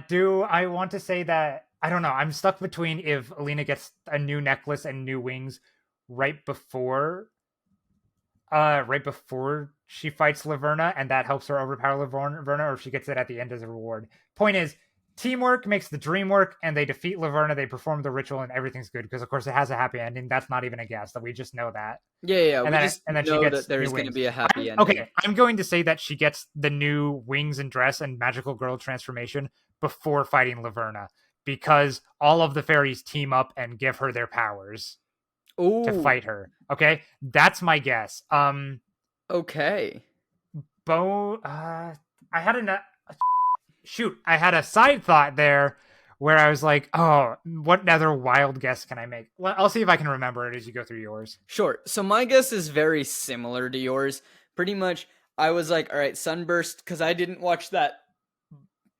Do I want to say that? I don't know. I'm stuck between if Alina gets a new necklace and new wings right before she fights Laverna, and that helps her overpower Laverna, or if she gets it at the end as a reward. Point is, teamwork makes the dream work, and they defeat Laverna, they perform the ritual, and everything's good, because of course it has a happy ending. That's not even a guess, that we just know that. Yeah. And then know she gets that there's going to be a happy ending. Okay, I'm going to say that she gets the new wings and dress and magical girl transformation before fighting Laverna, because all of the fairies team up and give her their powers to fight her. Okay, that's my guess. Okay. I had a side thought there where I was like, oh, what other wild guess can I make? Well, I'll see if I can remember it as you go through yours. Sure. So my guess is very similar to yours. Pretty much, I was like, all right, Sunburst, because I didn't watch that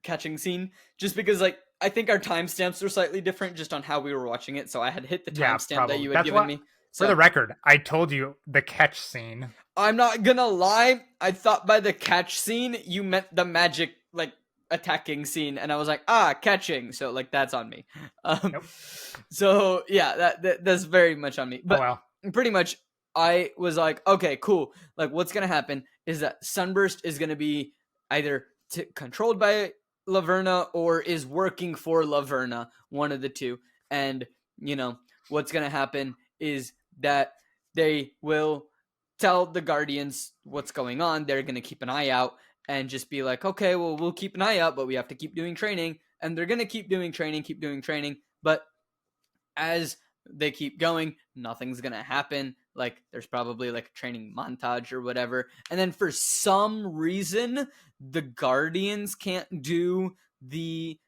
catching scene, just because, like, I think our timestamps are slightly different just on how we were watching it, so I had hit the timestamp that you had given me. So, for the record, I told you the catch scene. I'm not gonna lie, I thought by the catch scene, you meant the magic, like, attacking scene, and I was like, catching, so like that's on me. Nope. So yeah, that's very much on me. But pretty much I was like, okay, cool, like what's gonna happen is that Sunburst is gonna be either controlled by Laverna or is working for Laverna, one of the two. And you know what's gonna happen is that they will tell the Guardians what's going on. They're gonna keep an eye out and just be like, okay, well, we'll keep an eye out, but we have to keep doing training. And they're going to keep doing training. But as they keep going, nothing's going to happen. Like, there's probably like a training montage or whatever. And then for some reason, the Guardians can't do the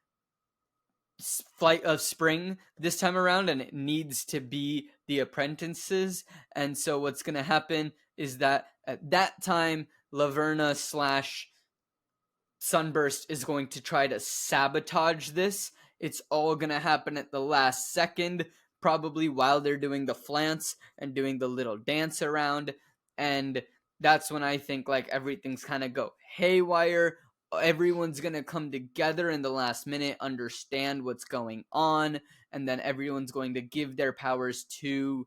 Flight of Spring this time around, and it needs to be the apprentices. And so what's going to happen is that at that time, Laverna / Sunburst is going to try to sabotage this. It's all going to happen at the last second, probably while they're doing the flance and doing the little dance around. And that's when I think like everything's kind of go haywire. Everyone's going to come together in the last minute, understand what's going on, and then everyone's going to give their powers to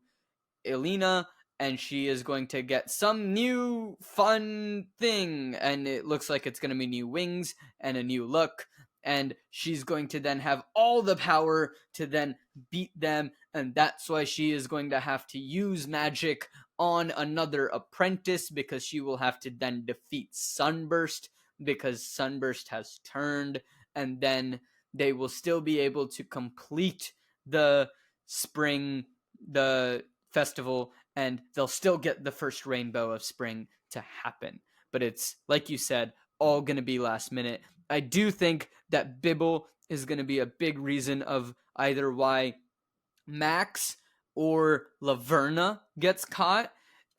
Alina, and she is going to get some new fun thing, and it looks like it's going to be new wings and a new look, and she's going to then have all the power to then beat them, and that's why she is going to have to use magic on another apprentice, because she will have to then defeat Sunburst, because Sunburst has turned, and then they will still be able to complete the festival, and they'll still get the first rainbow of spring to happen. But it's, like you said, all going to be last minute. I do think that Bibble is going to be a big reason of either why Max or Laverna gets caught.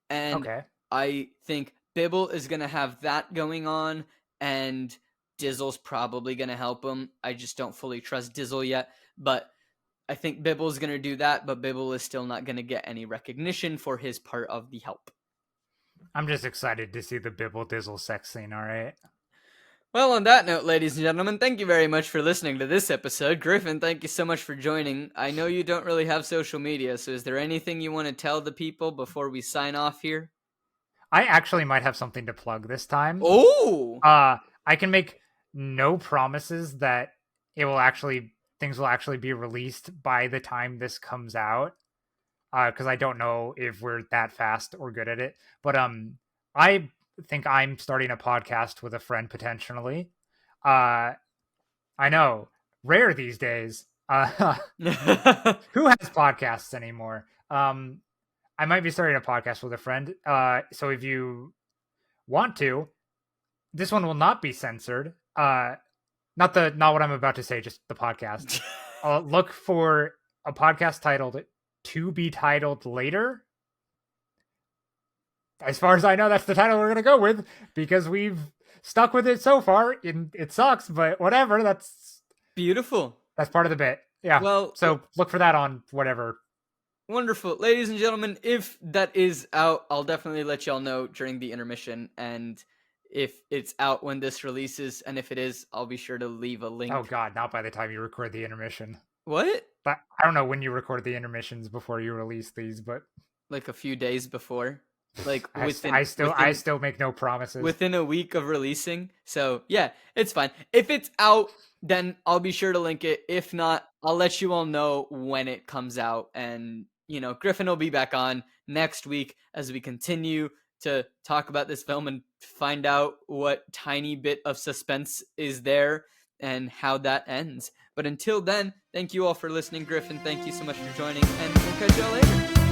And I think Bibble is going to have that going on, and Dizzle's probably going to help him. I just don't fully trust Dizzle yet, but I think Bibble's going to do that, but Bibble is still not going to get any recognition for his part of the help. I'm just excited to see the Bibble Dizzle sex scene, all right? Well, on that note, ladies and gentlemen, thank you very much for listening to this episode. Griffin, thank you so much for joining. I know you don't really have social media, so is there anything you want to tell the people before we sign off here? I actually might have something to plug this time. Oh! I can make no promises that things will actually be released by the time this comes out. Because I don't know if we're that fast or good at it. But I think I'm starting a podcast with a friend potentially. I know, rare these days. Who has podcasts anymore? I might be starting a podcast with a friend. So if you want to, this one will not be censored. Not what I'm about to say, just the podcast. Look for a podcast titled "To Be Titled Later." As far as I know, that's the title we're going to go with because we've stuck with it so far. It sucks, but whatever. That's beautiful. That's part of the bit. Yeah. Well, so look for that on whatever. Wonderful. Ladies and gentlemen, if that is out, I'll definitely let y'all know during the intermission. And if it's out when this releases, and if it is, I'll be sure to leave a link. Oh, God, not by the time you record the intermission. What? But I don't know when you record the intermissions before you release these, but like a few days before. Like I still make no promises. Within a week of releasing. So yeah, it's fine. If it's out, then I'll be sure to link it. If not, I'll let you all know when it comes out. And, Griffin will be back on next week as we continue to talk about this film and find out what tiny bit of suspense is there and how that ends. But until then, thank you all for listening. Griffin, thank you so much for joining, and we'll catch y'all later.